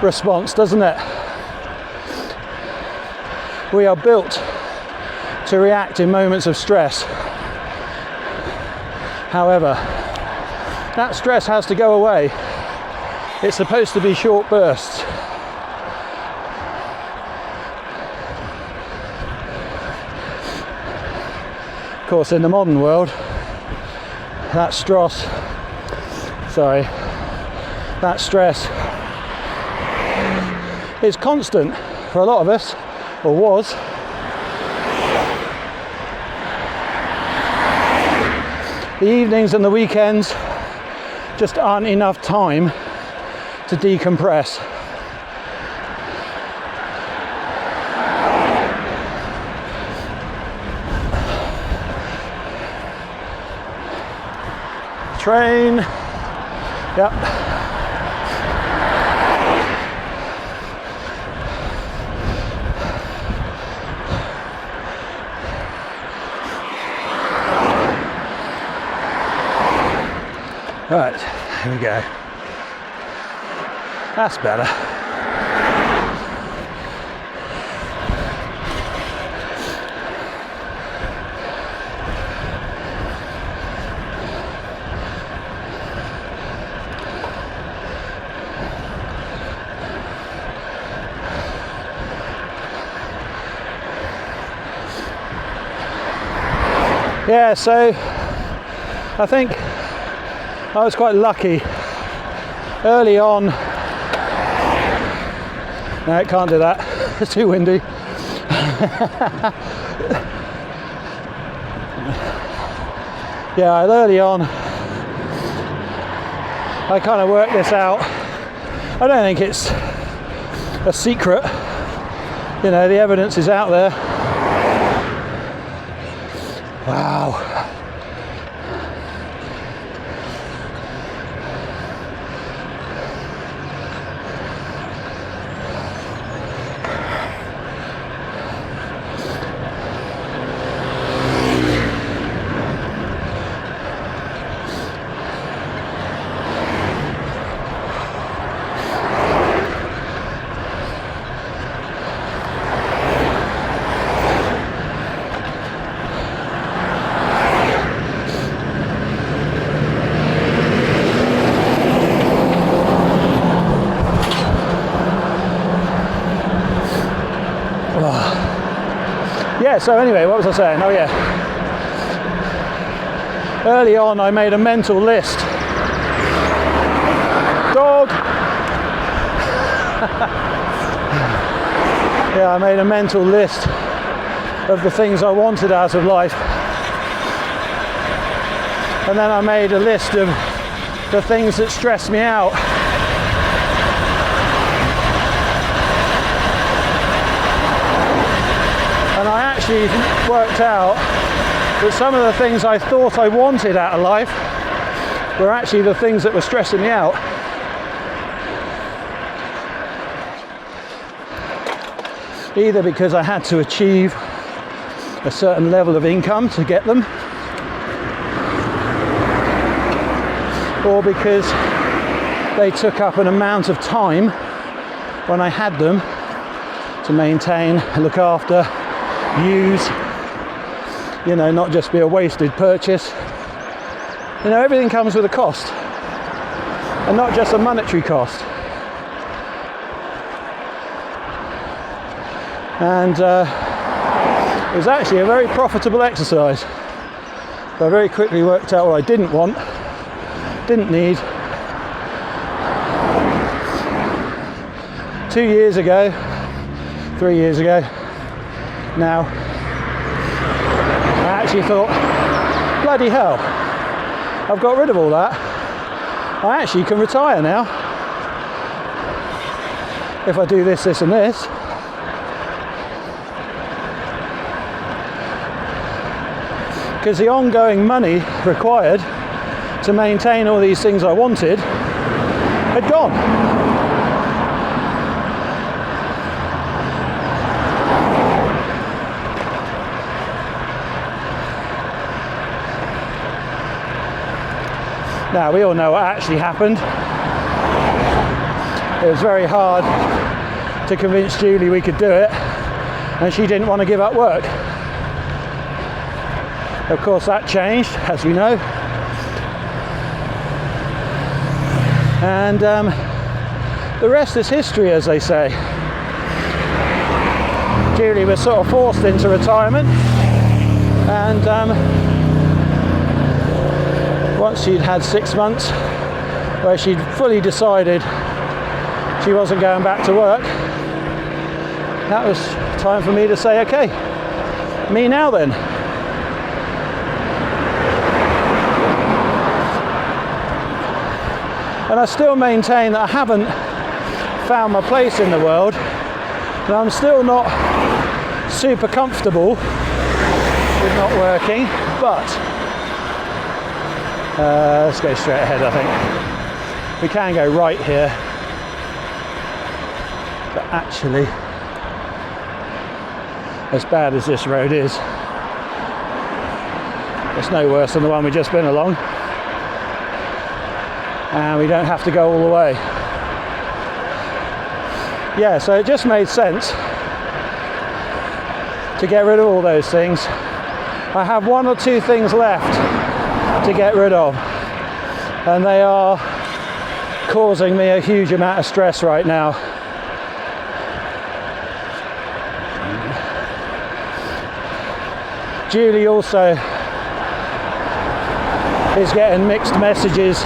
response, doesn't it? We are built to react in moments of stress. However, that stress has to go away. It's supposed to be short bursts. Of course, in the modern world, that stress is constant for a lot of us, or was. The evenings and the weekends just aren't enough time to decompress. Train, yep. Right, here we go. That's better. Yeah, so I think I was quite lucky early on. No, it can't do that. It's too windy. Yeah, early on I kind of worked this out. I don't think it's a secret. You know, the evidence is out there. Wow. Yeah, so anyway, what was I saying? Oh yeah. Early on I made a mental list. Dog! Yeah, I made a mental list of the things I wanted out of life. And then I made a list of the things that stressed me out. And I actually worked out that some of the things I thought I wanted out of life were actually the things that were stressing me out. Either because I had to achieve a certain level of income to get them, or because they took up an amount of time when I had them to maintain, look after, use, you know, not just be a wasted purchase. You know, everything comes with a cost, and not just a monetary cost. And it was actually a very profitable exercise. But I very quickly worked out what I didn't want, didn't need. 2 years ago, 3 years ago now, I actually thought, bloody hell, I've got rid of all that. I actually can retire now if I do this, this and this. Because the ongoing money required to maintain all these things I wanted had gone. Now, we all know what actually happened. It was very hard to convince Julie we could do it, and she didn't want to give up work. Of course, that changed, as we know. And the rest is history, as they say. Julie was sort of forced into retirement, and once she'd had 6 months where she'd fully decided she wasn't going back to work, that was time for me to say, okay, me now then. And I still maintain that I haven't found my place in the world, and I'm still not super comfortable with not working, but let's go straight ahead. I think we can go right here, but actually, as bad as this road is, it's no worse than the one we've just been along, and we don't have to go all the way. Yeah, so it just made sense to get rid of all those things. I have 1 or 2 things left to get rid of, and they are causing me a huge amount of stress right now. Julie also is getting mixed messages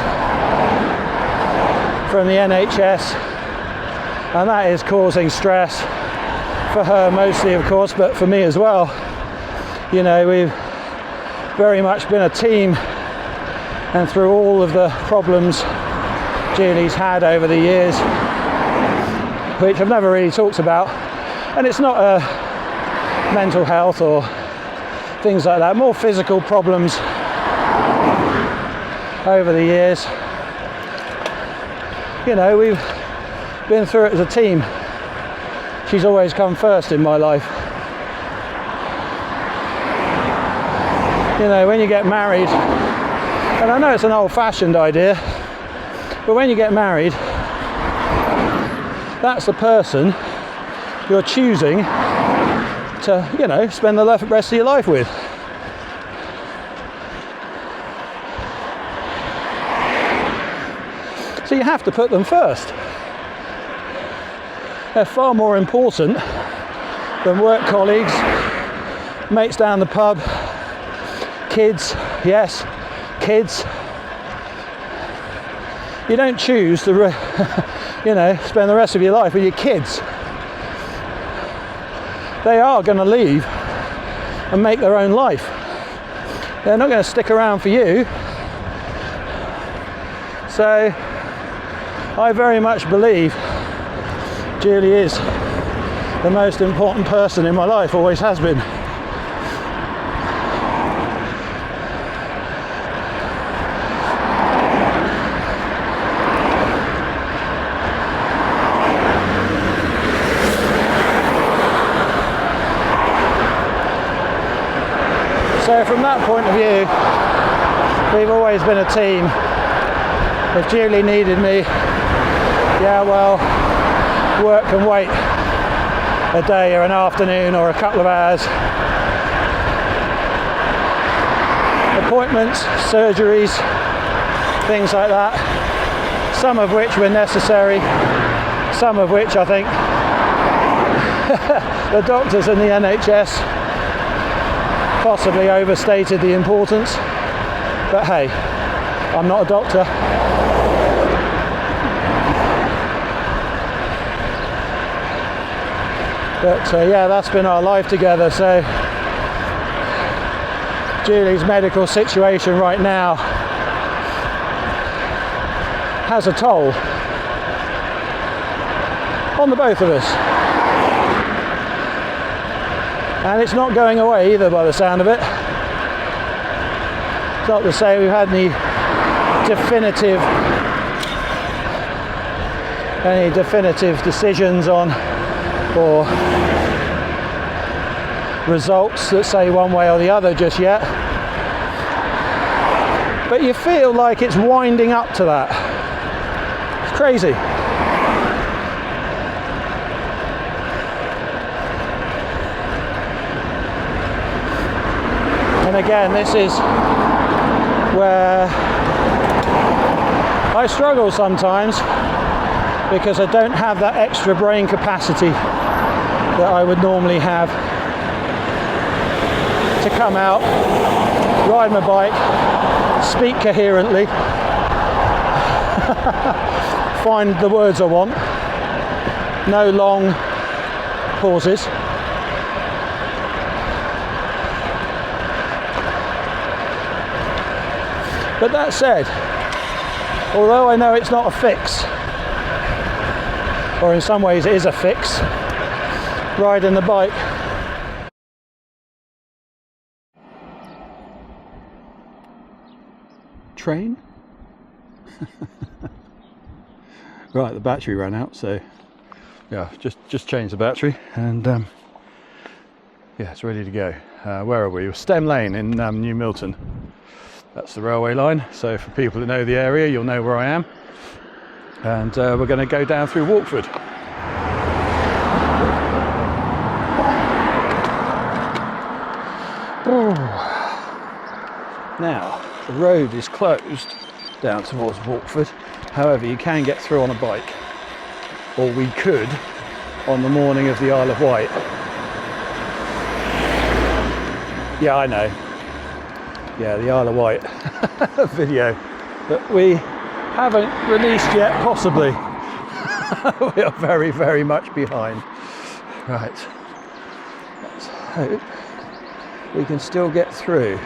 from the NHS, and that is causing stress for her mostly, of course, but for me as well. You know, we've very much been a team, and through all of the problems Julie's had over the years, which I've never really talked about, and it's not mental health or things like that, more physical problems over the years. You know, we've been through it as a team. She's always come first in my life. You know, when you get married, and I know it's an old-fashioned idea, but when you get married, that's the person you're choosing to, you know, spend the rest of your life with. So you have to put them first. They're far more important than work colleagues, mates down the pub, kids, yes, kids. You don't choose to, you know, spend the rest of your life with your kids. They are going to leave and make their own life. They're not going to stick around for you. So I very much believe Julie is the most important person in my life, always has been. So from that point of view, we've always been a team, If Julie needed me, yeah, well, work can wait a day or an afternoon or a couple of hours. Appointments, surgeries, things like that, some of which were necessary, some of which I think the doctors and the NHS possibly overstated the importance, but hey, I'm not a doctor. But yeah, that's been our life together. So Julie's medical situation right now has a toll on the both of us, and it's not going away either by the sound of it. It's not to say we've had any definitive decisions on or results that say one way or the other just yet, but you feel like it's winding up to that. It's crazy. And again, this is where I struggle sometimes, because I don't have that extra brain capacity that I would normally have to come out, ride my bike, speak coherently, find the words I want, no long pauses. But that said, although I know it's not a fix, or in some ways it is a fix, riding the bike train. Right, the battery ran out, so yeah, just changed the battery, and yeah, it's ready to go. Where are we? Stem Lane in New Milton. That's the railway line, so for people that know the area, you'll know where I am. And we're going to go down through Walkford. Ooh. Now, the road is closed down towards Walkford. However, you can get through on a bike, or we could on the morning of the Isle of Wight. Yeah, I know. Yeah, the Isle of Wight video that we haven't released yet, possibly. We are very, very much behind. Right, let's hope we can still get through.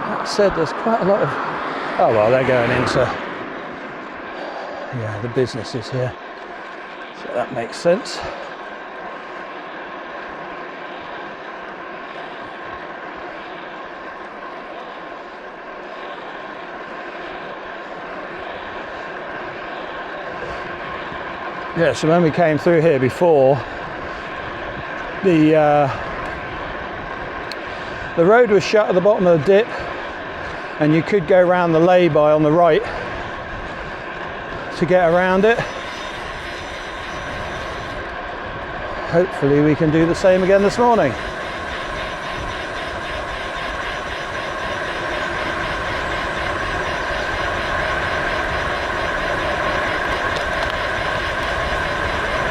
That said, there's quite a lot of, oh well, they're going into, yeah, the businesses here, so that makes sense. Yeah, so when we came through here before, the road was shut at the bottom of the dip, and you could go around the lay-by on the right to get around it. Hopefully we can do the same again this morning.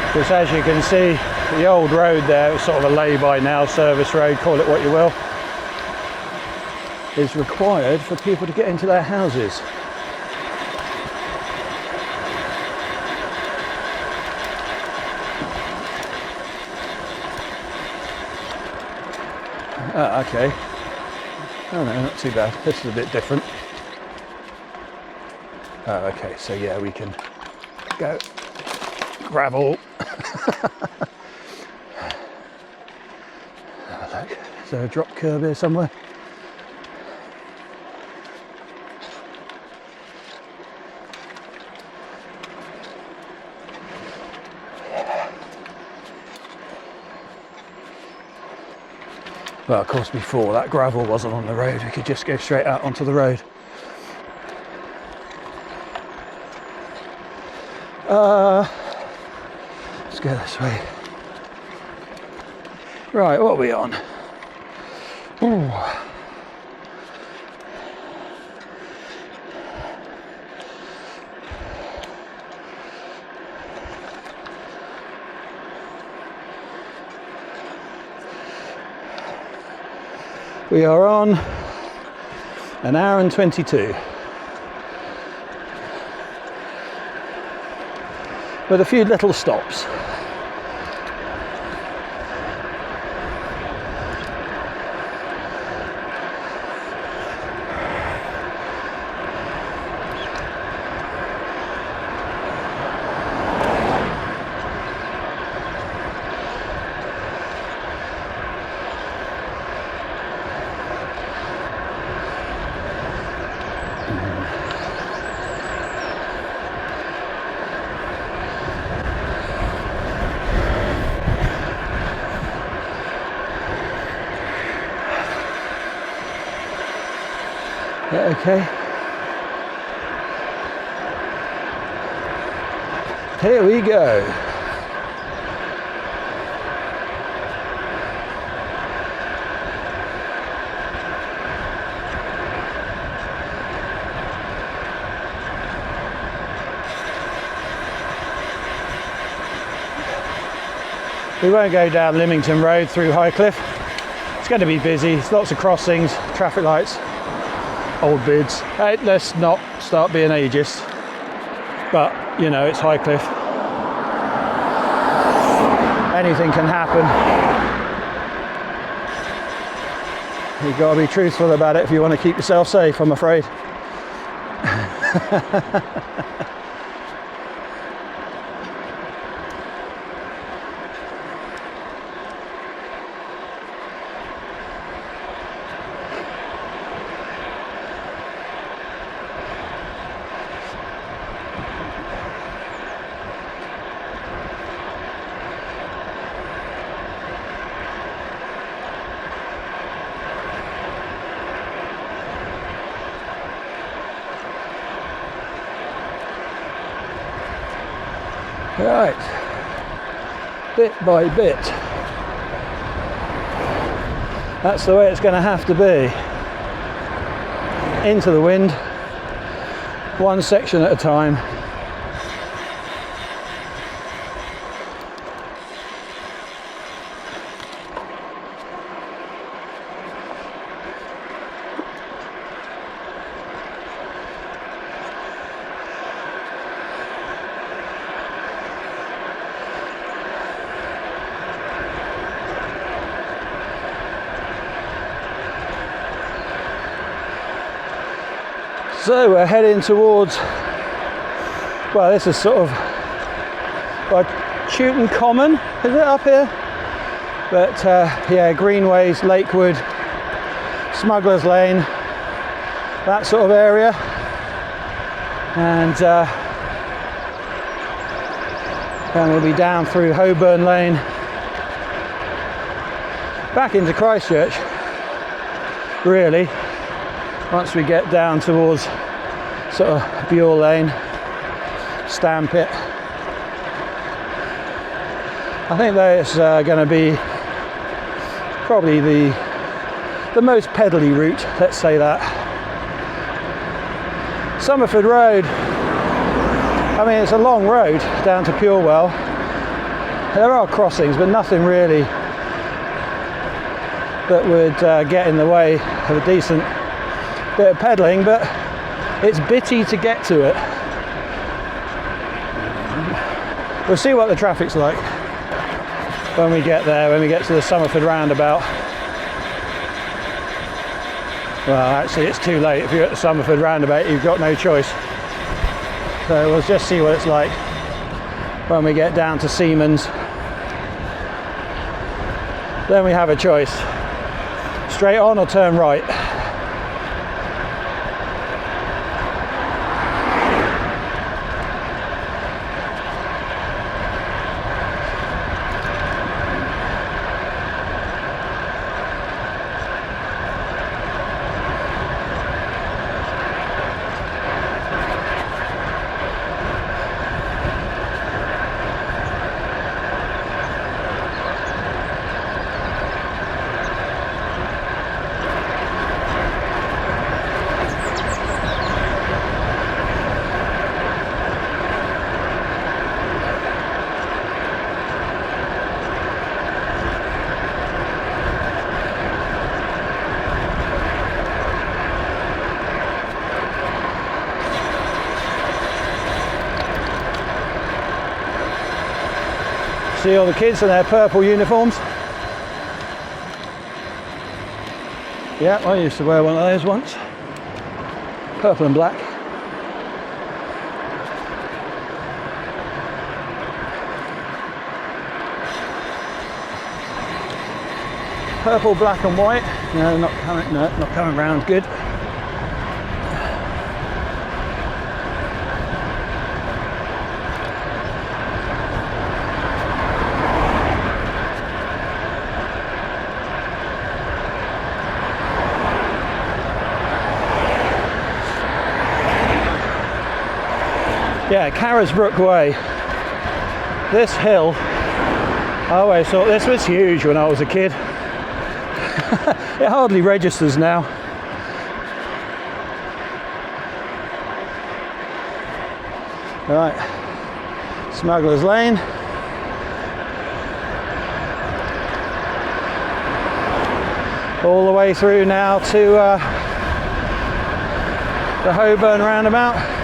Because as you can see, the old road there, it's sort of a lay-by now, service road, call it what you will, is required for people to get into their houses. Ah, okay. Oh no, not too bad. This is a bit different. Oh, okay, so yeah, we can go gravel. Have a look. Is there a drop curb here somewhere? Well, of course, before that gravel wasn't on the road, we could just go straight out onto the road. Let's go this way. Right, what are we on? Ooh. We are on an hour and 22. With a few little stops. Yeah, okay. Here we go. We won't go down Lymington Road through Highcliffe. It's going to be busy. There's lots of crossings, traffic lights. Old bids. Hey, let's not start being ageist, but you know, it's Highcliffe. Anything can happen. You've got to be truthful about it if you want to keep yourself safe, I'm afraid. Right, bit by bit, that's the way it's going to have to be, into the wind, one section at a time. So we're heading towards, well, this is sort of Chewton Common, is it up here? But yeah, Greenways, Lakewood, Smugglers Lane, that sort of area. And then we'll be down through Holborn Lane, back into Christchurch, really. Once we get down towards sort of Buell Lane, Stampit. I think that's going to be probably the most pedally route, let's say that. Somerford Road, I mean, it's a long road down to Purewell. There are crossings, but nothing really that would get in the way of a decent bit of pedalling, but it's bitty to get to it. We'll see what the traffic's like when we get there, when we get to the Somerford roundabout. Well, actually it's too late. If you're at the Somerford roundabout, you've got no choice. So we'll just see what it's like when we get down to Siemens. Then we have a choice. Straight on or turn right. See all the kids in their purple uniforms. Yeah, I used to wear one of those once. Purple and black. Purple, black and white. No, not coming round good. Yeah, Carisbrooke Way. This hill, I always thought this was huge when I was a kid. It hardly registers now. Right, Smuggler's Lane. All the way through now to the Holborn Roundabout.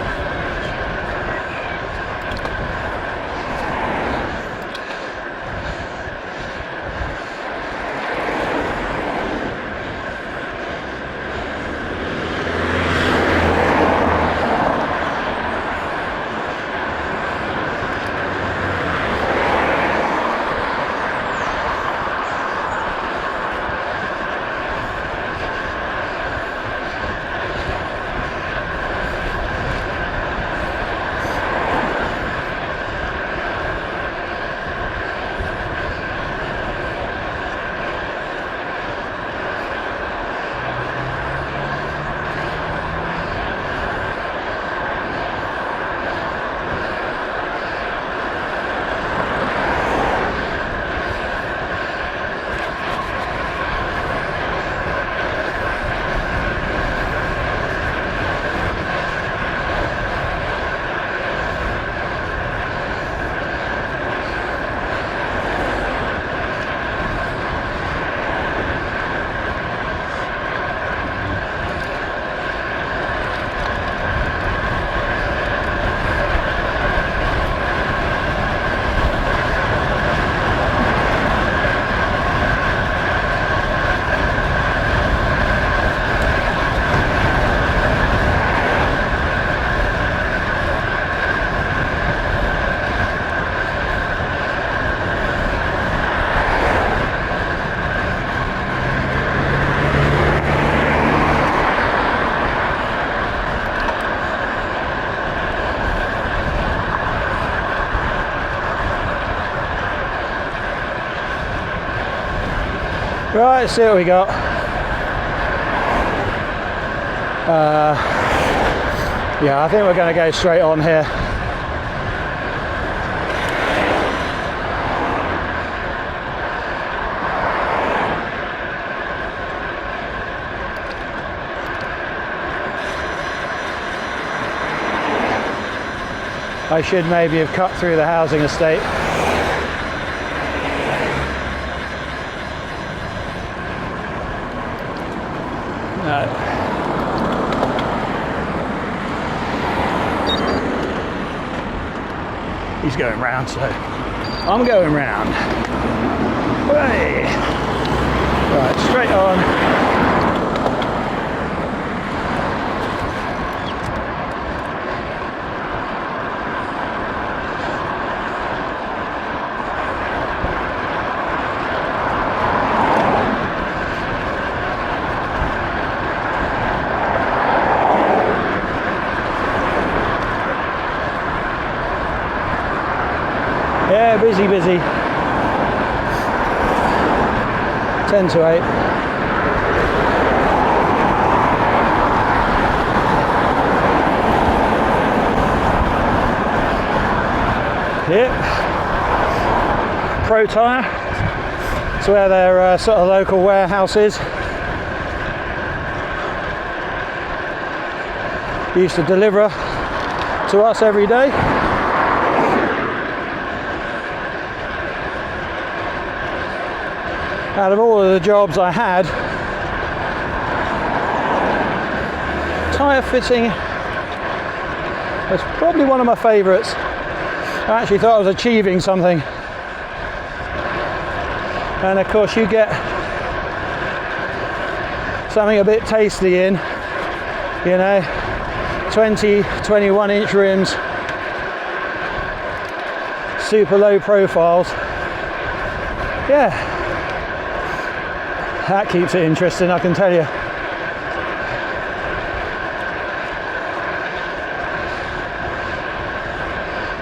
Right, let's see what we got. Yeah, I think we're going to go straight on here. I should maybe have cut through the housing estate. No. He's going round, so I'm going round. Hey. Right, straight on. Yeah, busy. 10 to 8. Yep. Pro Tyre. It's where their sort of local warehouse is. Used to deliver to us every day. Out of all of the jobs I had, tyre fitting was probably one of my favourites. I actually thought I was achieving something And of course you get something a bit tasty in, you know, 20, 21 inch rims, super low profiles. Yeah, that keeps it interesting, I can tell you.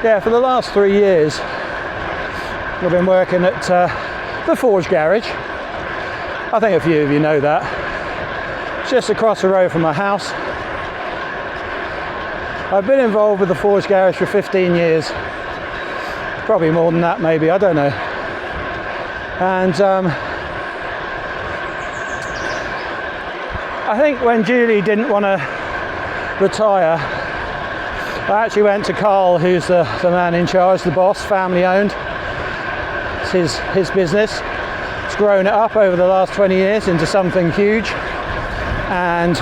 Yeah, for the last 3 years I've been working at the Forge Garage. I think a few of you know that. It's just across the road from my house. I've been involved with the Forge Garage for 15 years. Probably more than that, maybe, I don't know. And I think when Julie didn't want to retire, I actually went to Carl, who's the man in charge, the boss, family owned. It's his business. It's grown it up over the last 20 years into something huge and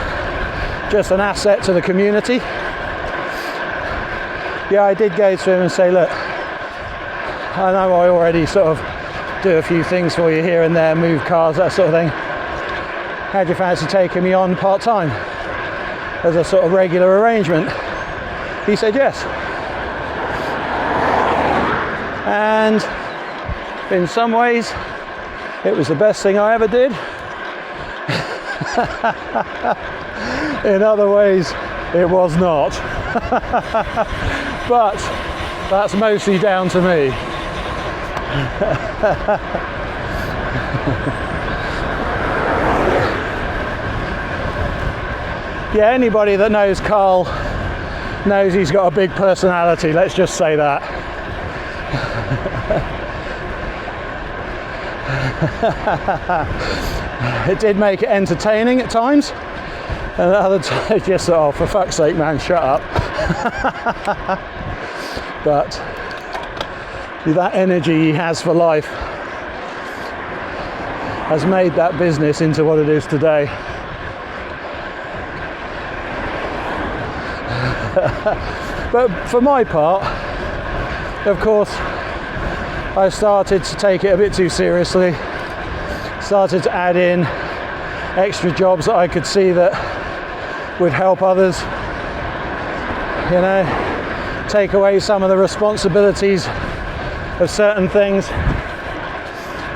just an asset to the community. Yeah, I did go to him and say, look, I know I already sort of do a few things for you here and there, move cars, that sort of thing. How do you fancy taking me on part-time as a sort of regular arrangement? He said yes. And in some ways, it was the best thing I ever did. In other ways, it was not. But that's mostly down to me. Yeah, anybody that knows Carl knows he's got a big personality, let's just say that. It did make it entertaining at times, and at other times just thought, oh, for fuck's sake, man, shut up. But that energy he has for life has made that business into what it is today. But for my part, of course, I started to take it a bit too seriously, started to add in extra jobs that I could see that would help others, you know, take away some of the responsibilities of certain things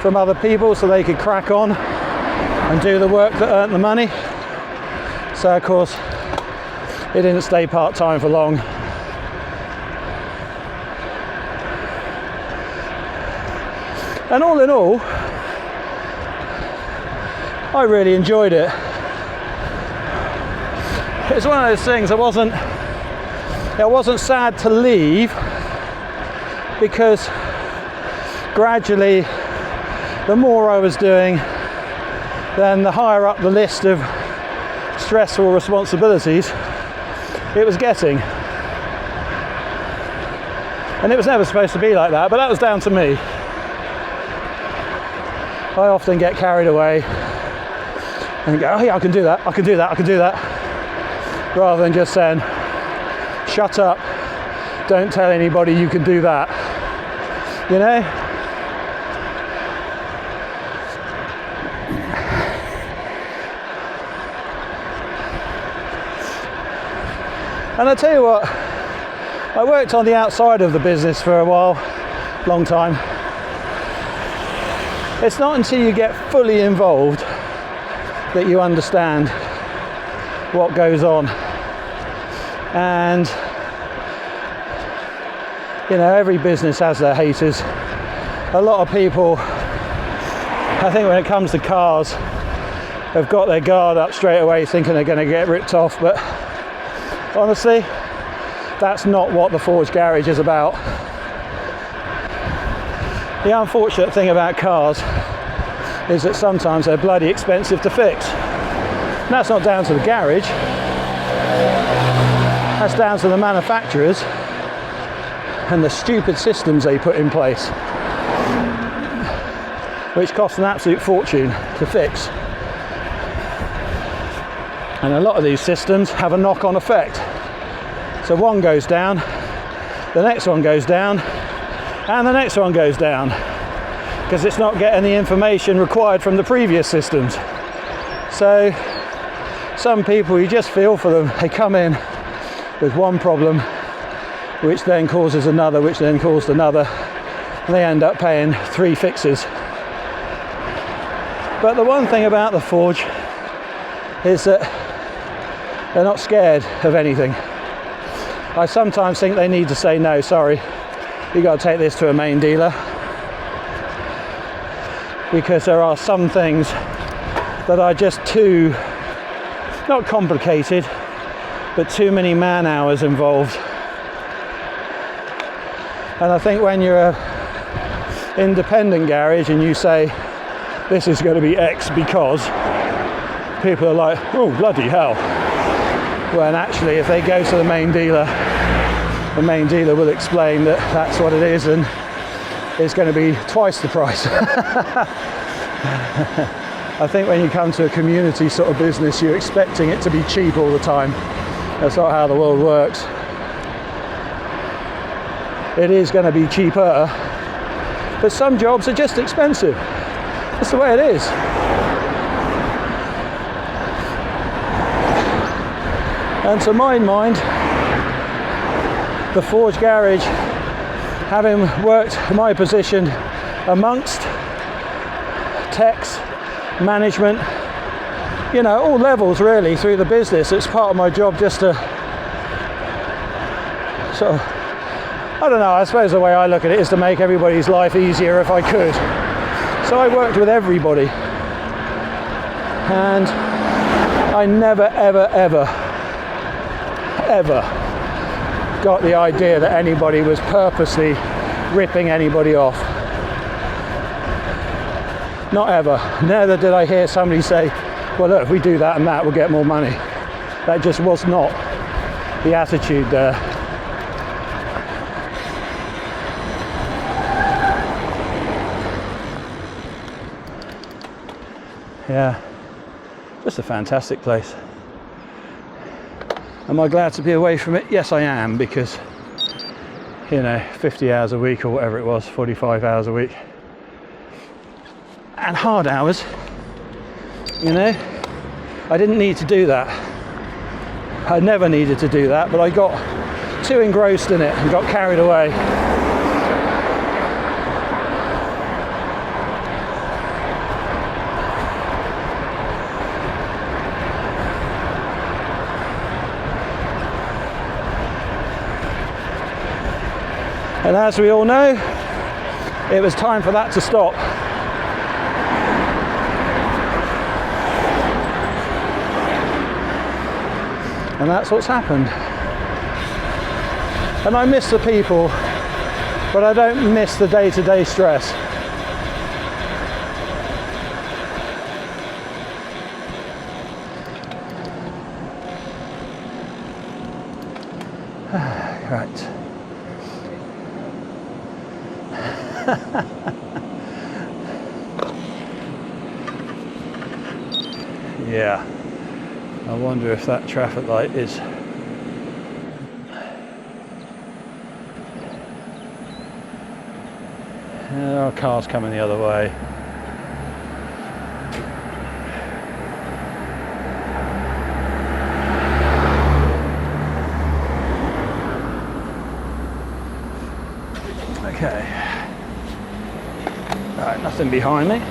from other people so they could crack on and do the work that earned the money. So of course it didn't stay part-time for long. And all in all, I really enjoyed it. It's one of those things, I wasn't sad to leave, because gradually the more I was doing, then the higher up the list of stressful responsibilities it was getting. And it was never supposed to be like that, but that was down to me. I often get carried away and go, oh yeah, I can do that, I can do that, I can do that, rather than just saying, shut up, don't tell anybody you can do that, you know? And I tell you what, I worked on the outside of the business for a while, long time. It's not until you get fully involved that you understand what goes on. And, you know, every business has their haters. A lot of people, I think when it comes to cars, have got their guard up straight away thinking they're going to get ripped off, but honestly, that's not what the Forge Garage is about. The unfortunate thing about cars is that sometimes they're bloody expensive to fix. And that's not down to the garage, that's down to the manufacturers and the stupid systems they put in place, which cost an absolute fortune to fix. And a lot of these systems have a knock-on effect. So one goes down, the next one goes down, and the next one goes down. because it's not getting the information required from the previous systems. So some people, you just feel for them. They come in with one problem, which then causes another, which then caused another, and they end up paying 3 fixes. But the one thing about the Forge is that they're not scared of anything. I sometimes think they need to say, no, sorry, you got to take this to a main dealer, because there are some things that are just too, not complicated, but too many man hours involved. And I think when you're an independent garage and you say this is going to be X because, people are like, oh bloody hell. When actually if they go to the main dealer will explain that that's what it is, and it's going to be twice the price. I think when you come to a community sort of business, you're expecting it to be cheap all the time. That's not how the world works. It is going to be cheaper, but some jobs are just expensive. That's the way it is. And to my mind, the Forge garage, having worked my position amongst techs, management, you know, all levels really through the business, it's part of my job just to sort of, I don't know, I suppose the way I look at it is to make everybody's life easier if I could. So I worked with everybody, and I never ever got the idea that anybody was purposely ripping anybody off. Not ever. Neither did I hear somebody say, well look, if we do that and that, we'll get more money. That just was not the attitude there. Yeah, just a fantastic place. Am I glad to be away from it? Yes, I am, because, you know, 50 hours a week or whatever it was, 45 hours a week. And hard hours, you know. I didn't need to do that. I never needed to do that, but I got too engrossed in it and got carried away. And as we all know, it was time for that to stop. And that's what's happened. And I miss the people, but I don't miss the day-to-day stress. Right. Yeah, I wonder if that traffic light is there are cars coming the other way. Okay. Right, nothing behind me.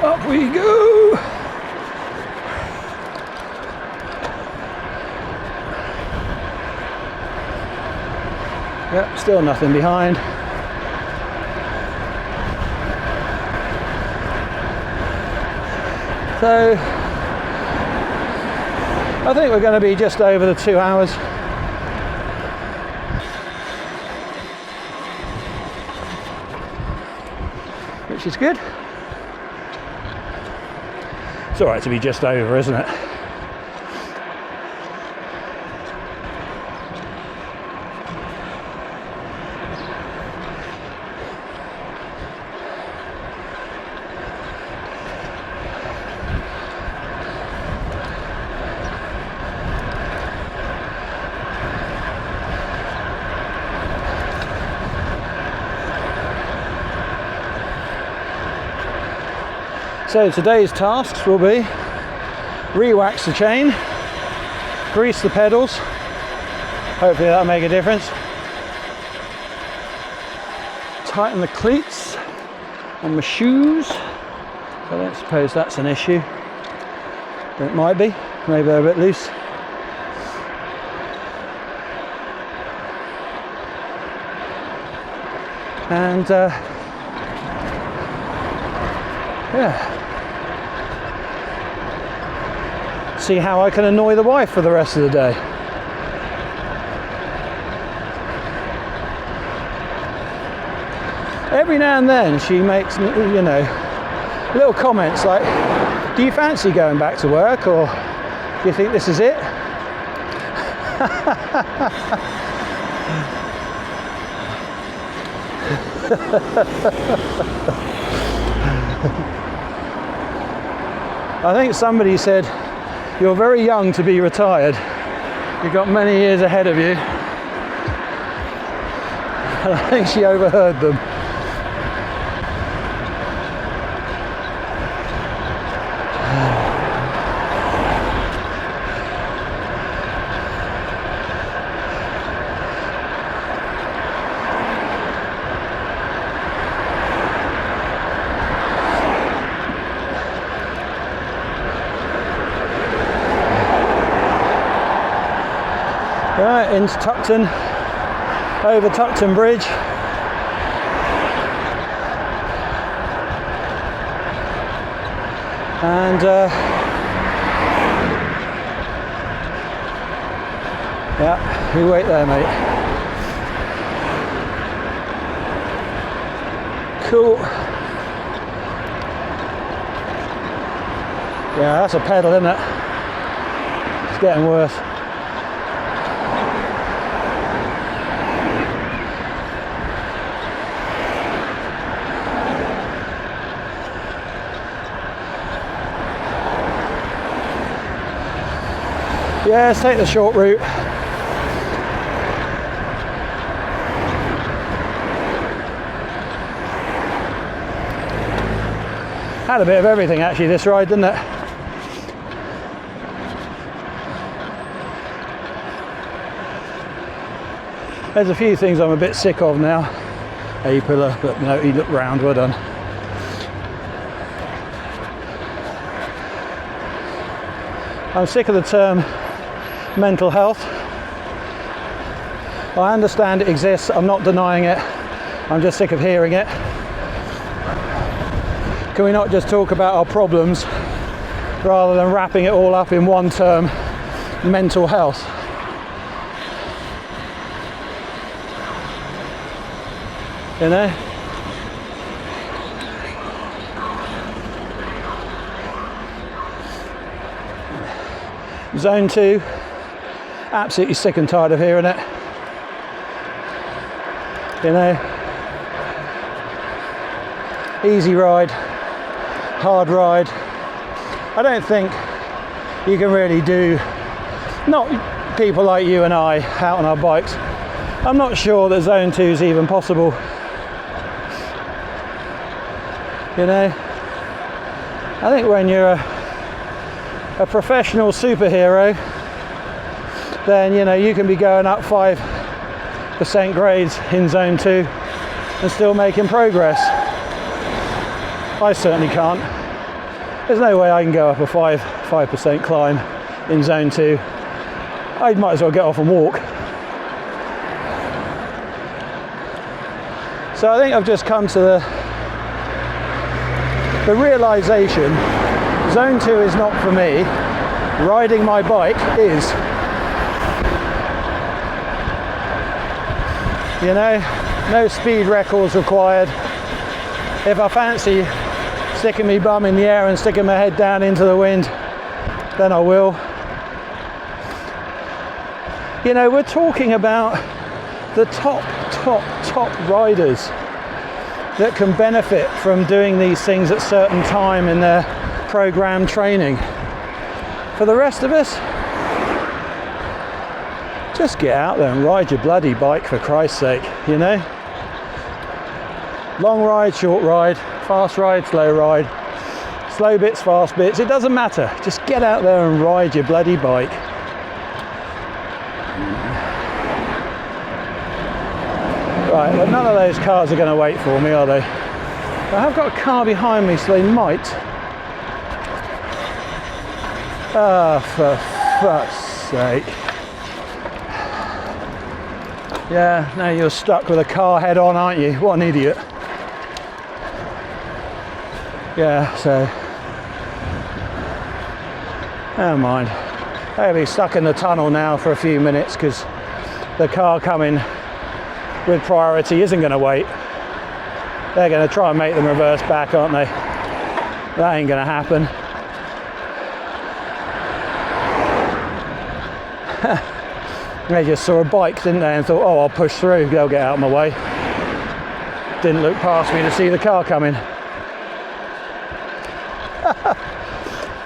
Up we go! Yep, still nothing behind. So I think we're going to be just over the 2 hours. Which is good. It's alright to be just over, isn't it? So today's tasks will be re-wax the chain, grease the pedals, hopefully that'll make a difference, tighten the cleats on my shoes. I don't suppose that's an issue, but it might be, maybe they're a bit loose. And yeah, see how I can annoy the wife for the rest of the day. Every now and then she makes, you know, little comments like, do you fancy going back to work, or do you think this is it? I think somebody said, you're very young to be retired. You've got many years ahead of you. And I think she overheard them. Right, into Tuckton, over Tuckton Bridge. And yeah, you wait there, mate. Cool. Yeah, that's a pedal, isn't it? It's getting worse. Yeah, let's take the short route. Had a bit of everything actually this ride, didn't it? There's a few things I'm a bit sick of now. A-pillar, but no, he looked round, well done. I'm sick of the term mental health. I understand it exists, I'm not denying it, I'm just sick of hearing it. Can we not just talk about our problems rather than wrapping it all up in one term, mental health? You know? Zone 2, absolutely sick and tired of hearing it. You know, easy ride, hard ride. I don't think you can really do, not people like you and I out on our bikes. I'm not sure that Zone 2 is even possible. You know, I think when you're a professional superhero, then you know you can be going up 5% grades in Zone 2 and still making progress. I certainly can't. There's no way I can go up a 5% climb in Zone 2. I might as well get off and walk. So I think I've just come to the realization, Zone 2 is not for me, riding my bike is. You know, no speed records required. If I fancy sticking my bum in the air and sticking my head down into the wind, then I will. You know, we're talking about the top riders that can benefit from doing these things at certain time in their program training. For the rest of us, just get out there and ride your bloody bike, for Christ's sake, you know? Long ride, short ride, fast ride, slow ride. It's slow bits, fast bits, it doesn't matter. Just get out there and ride your bloody bike. Right, well, none of those cars are going to wait for me, are they? I have got a car behind me, so they might. Ah, for fuck's sake. Yeah, now you're stuck with a car head on, aren't you? What an idiot. Yeah, so never mind. I'll be stuck in the tunnel now for a few minutes because the car coming with priority isn't going to wait. They're going to try and make them reverse back, aren't they? That ain't going to happen. They just saw a bike, didn't they, and thought, oh, I'll push through, they'll get out of my way. Didn't look past me to see the car coming.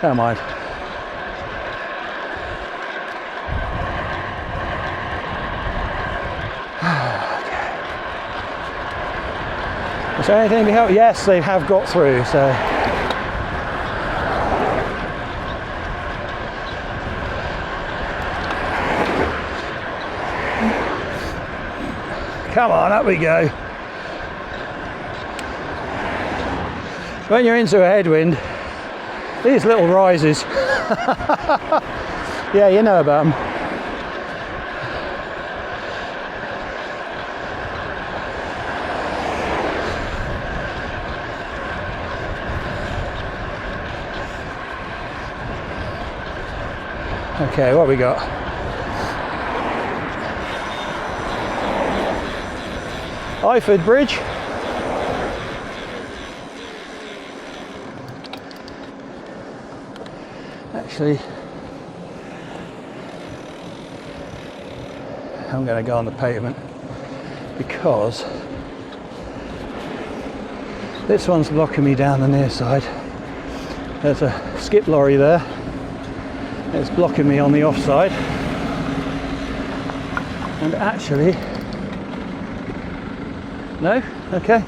Never mind. Is there anything to help? Yes, they have got through, so. Come on, up we go. When you're into a headwind, these little rises, yeah, you know about them. Okay, what we got? Iford Bridge. Actually, I'm going to go on the pavement because this one's blocking me down the near side. There's a skip lorry there. It's blocking me on the offside. And actually, no? Okay.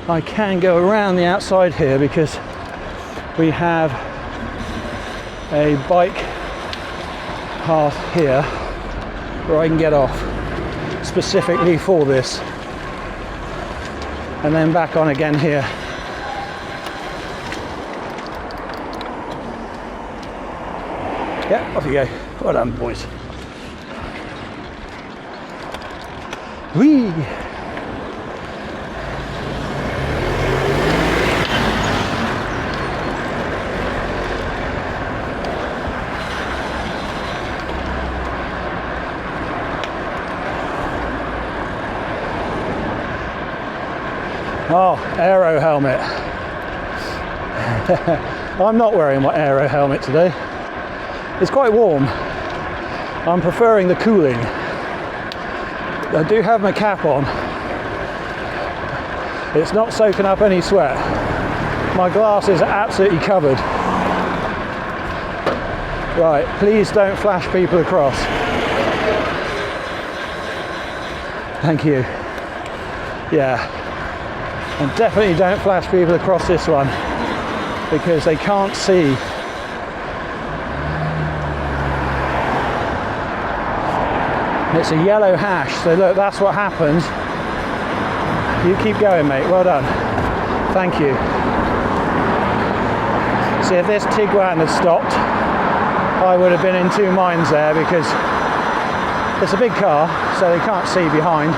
I can go around the outside here because we have a bike path here where I can get off specifically for this. And then back on again here. Yeah, off you go. Well done, boys. Whee! Oh, aero helmet. I'm not wearing my aero helmet today. It's quite warm. I'm preferring the cooling. I do have my cap on. It's not soaking up any sweat. My glasses are absolutely covered. Right, please don't flash people across. Thank you. Yeah. And definitely don't flash people across this one because they can't see. It's a yellow hash, so look, that's what happens. You keep going, mate, well done. Thank you. See, if this Tiguan had stopped, I would have been in two minds there because it's a big car, so they can't see behind,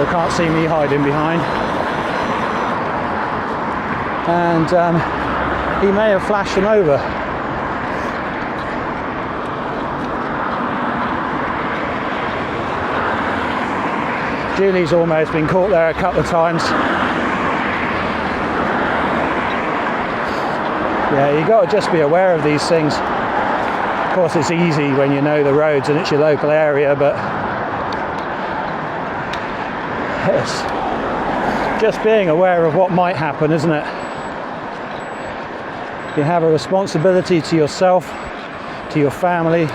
or can't see me hiding behind. And he may have flashed them over. Julie's almost been caught there a couple of times. Yeah, you've got to just be aware of these things. Of course, it's easy when you know the roads and it's your local area, but it's just being aware of what might happen, isn't it? You have a responsibility to yourself, to your family,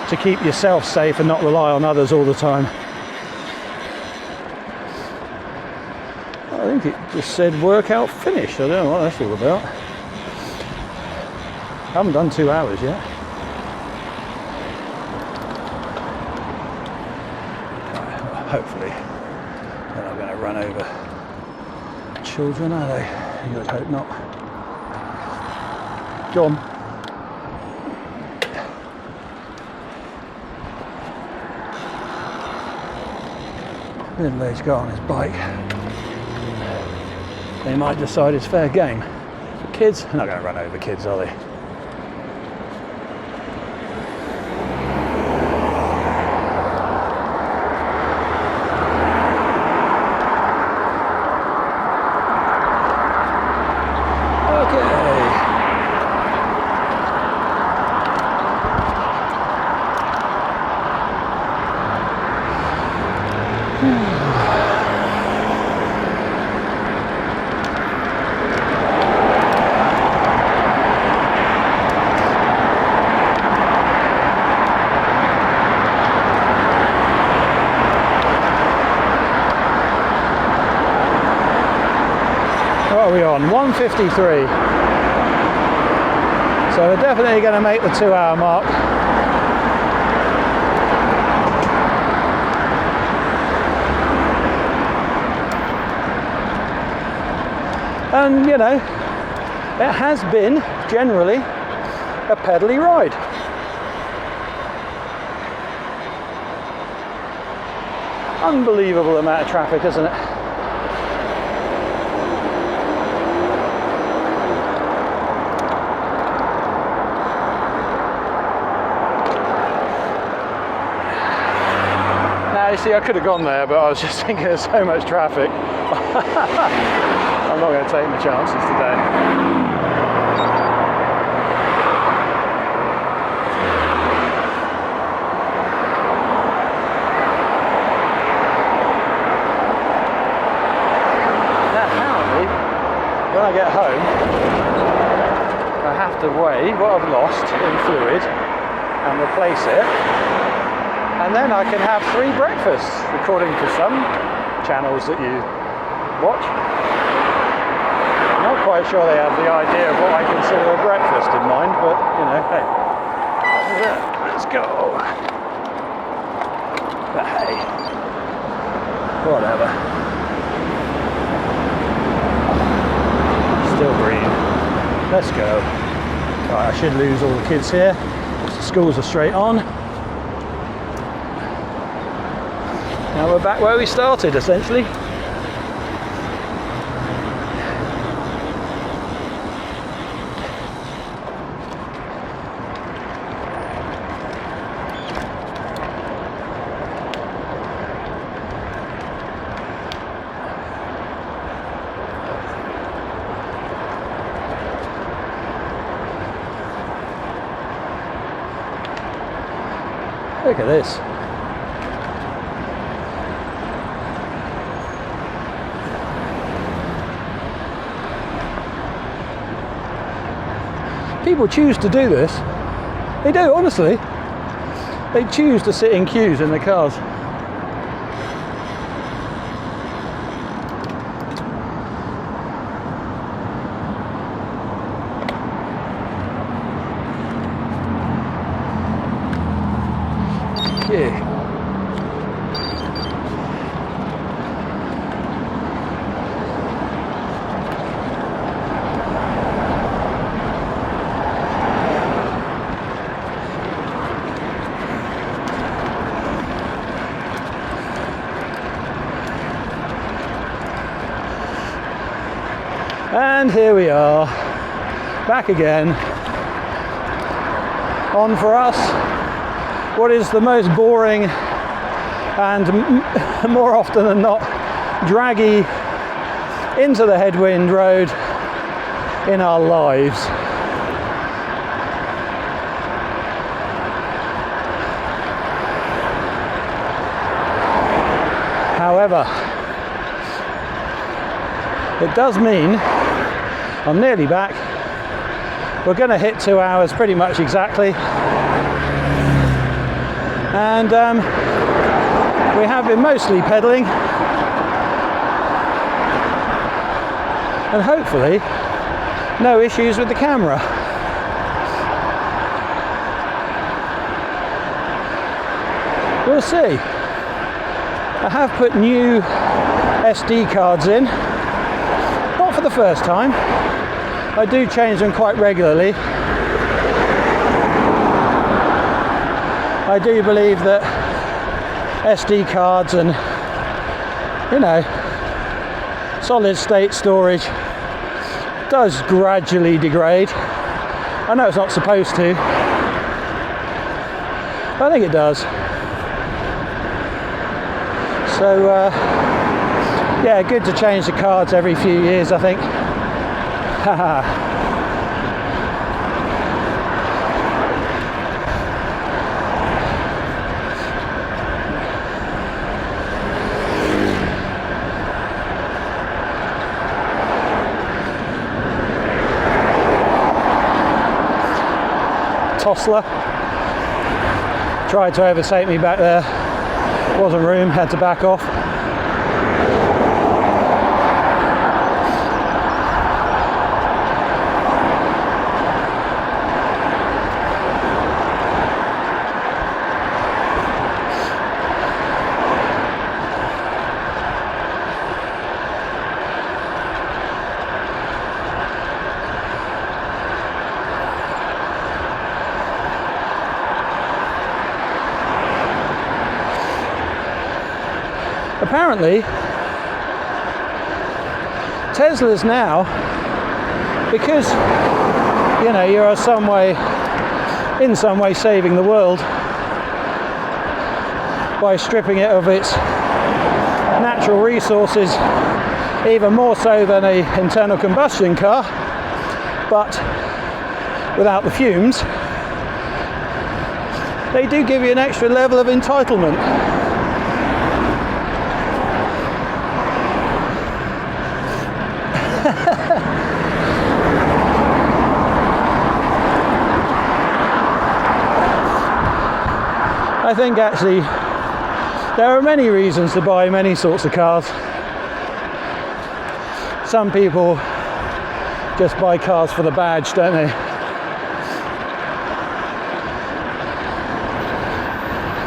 to keep yourself safe and not rely on others all the time. think it just said workout finished. I don't know what that's all about. I haven't done 2 hours yet. Right, hopefully they're not going to run over children, are they? You would hope not. Go on. Middle-aged guy on his bike. They might decide it's fair game. Kids, they're not going to run over kids, are they? What are we on? 1:53. So we're definitely going to make the 2 hour mark. And you know, it has been generally a pedally ride. Unbelievable amount of traffic, isn't it? You see, I could have gone there, but I was just thinking there's so much traffic. I'm not going to take my chances today. Now, apparently, when I get home, I have to weigh what I've lost in fluid and replace it. And then I can have 3 breakfasts, according to some channels that you watch. I'm not quite sure they have the idea of what I consider a breakfast in mind, but you know, hey, let's go. But hey, whatever. Still green. Let's go. Right, I should lose all the kids here. The schools are straight on. Now we're back where we started, essentially. Look at this. People choose to do this. They do, honestly. They choose to sit in queues in the cars. Yeah. And here we are, back again, on for us what is the most boring and more often than not draggy into the headwind road in our lives. However, it does mean I'm nearly back. We're going to hit 2 hours pretty much exactly. And we have been mostly pedalling. and hopefully no issues with the camera. We'll see. I have put new SD cards in, not for the first time. I do change them quite regularly. I do believe that SD cards and, you know, solid state storage does gradually degrade. I know it's not supposed to, but I think it does. So yeah, good to change the cards every few years, I think. Haha. Tossler tried to overtake me back there, wasn't room, had to back off. Apparently, Teslas now, because, you know, you're in some way saving the world by stripping it of its natural resources, even more so than an internal combustion car, but without the fumes, they do give you an extra level of entitlement. I think actually there are many reasons to buy many sorts of cars. Some people just buy cars for the badge, don't they?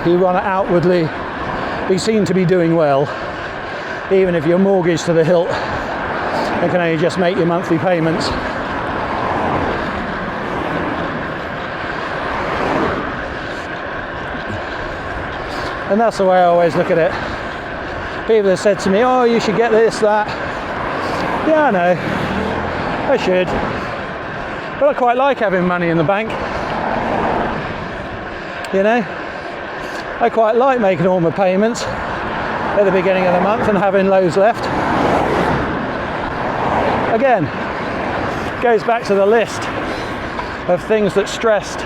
You want to outwardly be seen to be doing well, even if you're mortgaged to the hilt and can only just make your monthly payments. And that's the way I always look at it. People have said to me, oh, you should get this, that. Yeah, I know, I should. But I quite like having money in the bank. You know, I quite like making all my payments at the beginning of the month and having loads left. Again, goes back to the list of things that stressed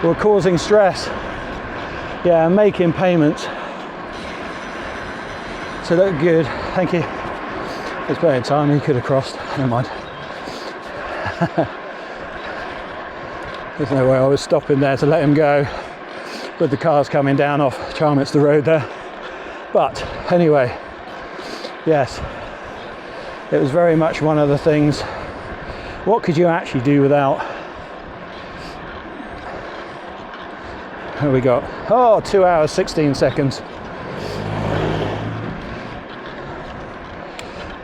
or causing stress. Yeah, I'm making payments. So look good, thank you. It's plenty of time, he could have crossed, never mind. There's no way I was stopping there to let him go with the cars coming down off Charminster Road there. But anyway, yes, it was very much one of the things, what could you actually do without? What we got? Oh, 2 hours, 16 seconds.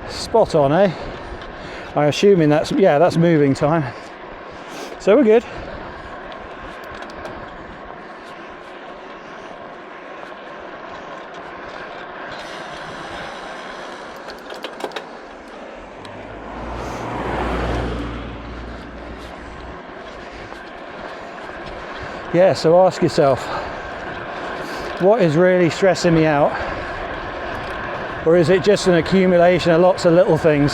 Spot on, eh? I'm assuming that's, yeah, that's moving time. So we're good. Yeah, so ask yourself, what is really stressing me out? Or is it just an accumulation of lots of little things?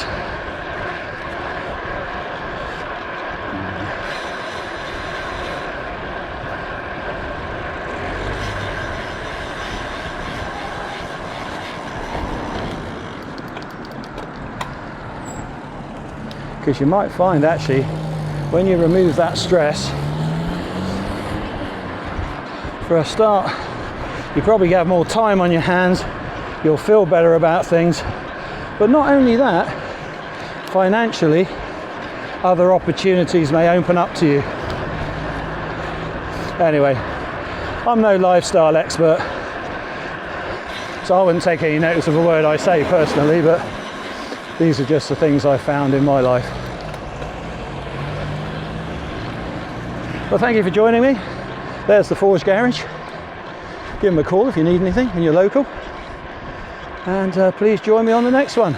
Because you might find actually, when you remove that stress, for a start, you probably have more time on your hands, you'll feel better about things, but not only that, financially, other opportunities may open up to you. Anyway, I'm no lifestyle expert, so I wouldn't take any notice of a word I say personally, but these are just the things I found in my life. Well, thank you for joining me. There's the Forge Garage. Give them a call if you need anything and you're local. And please join me on the next one.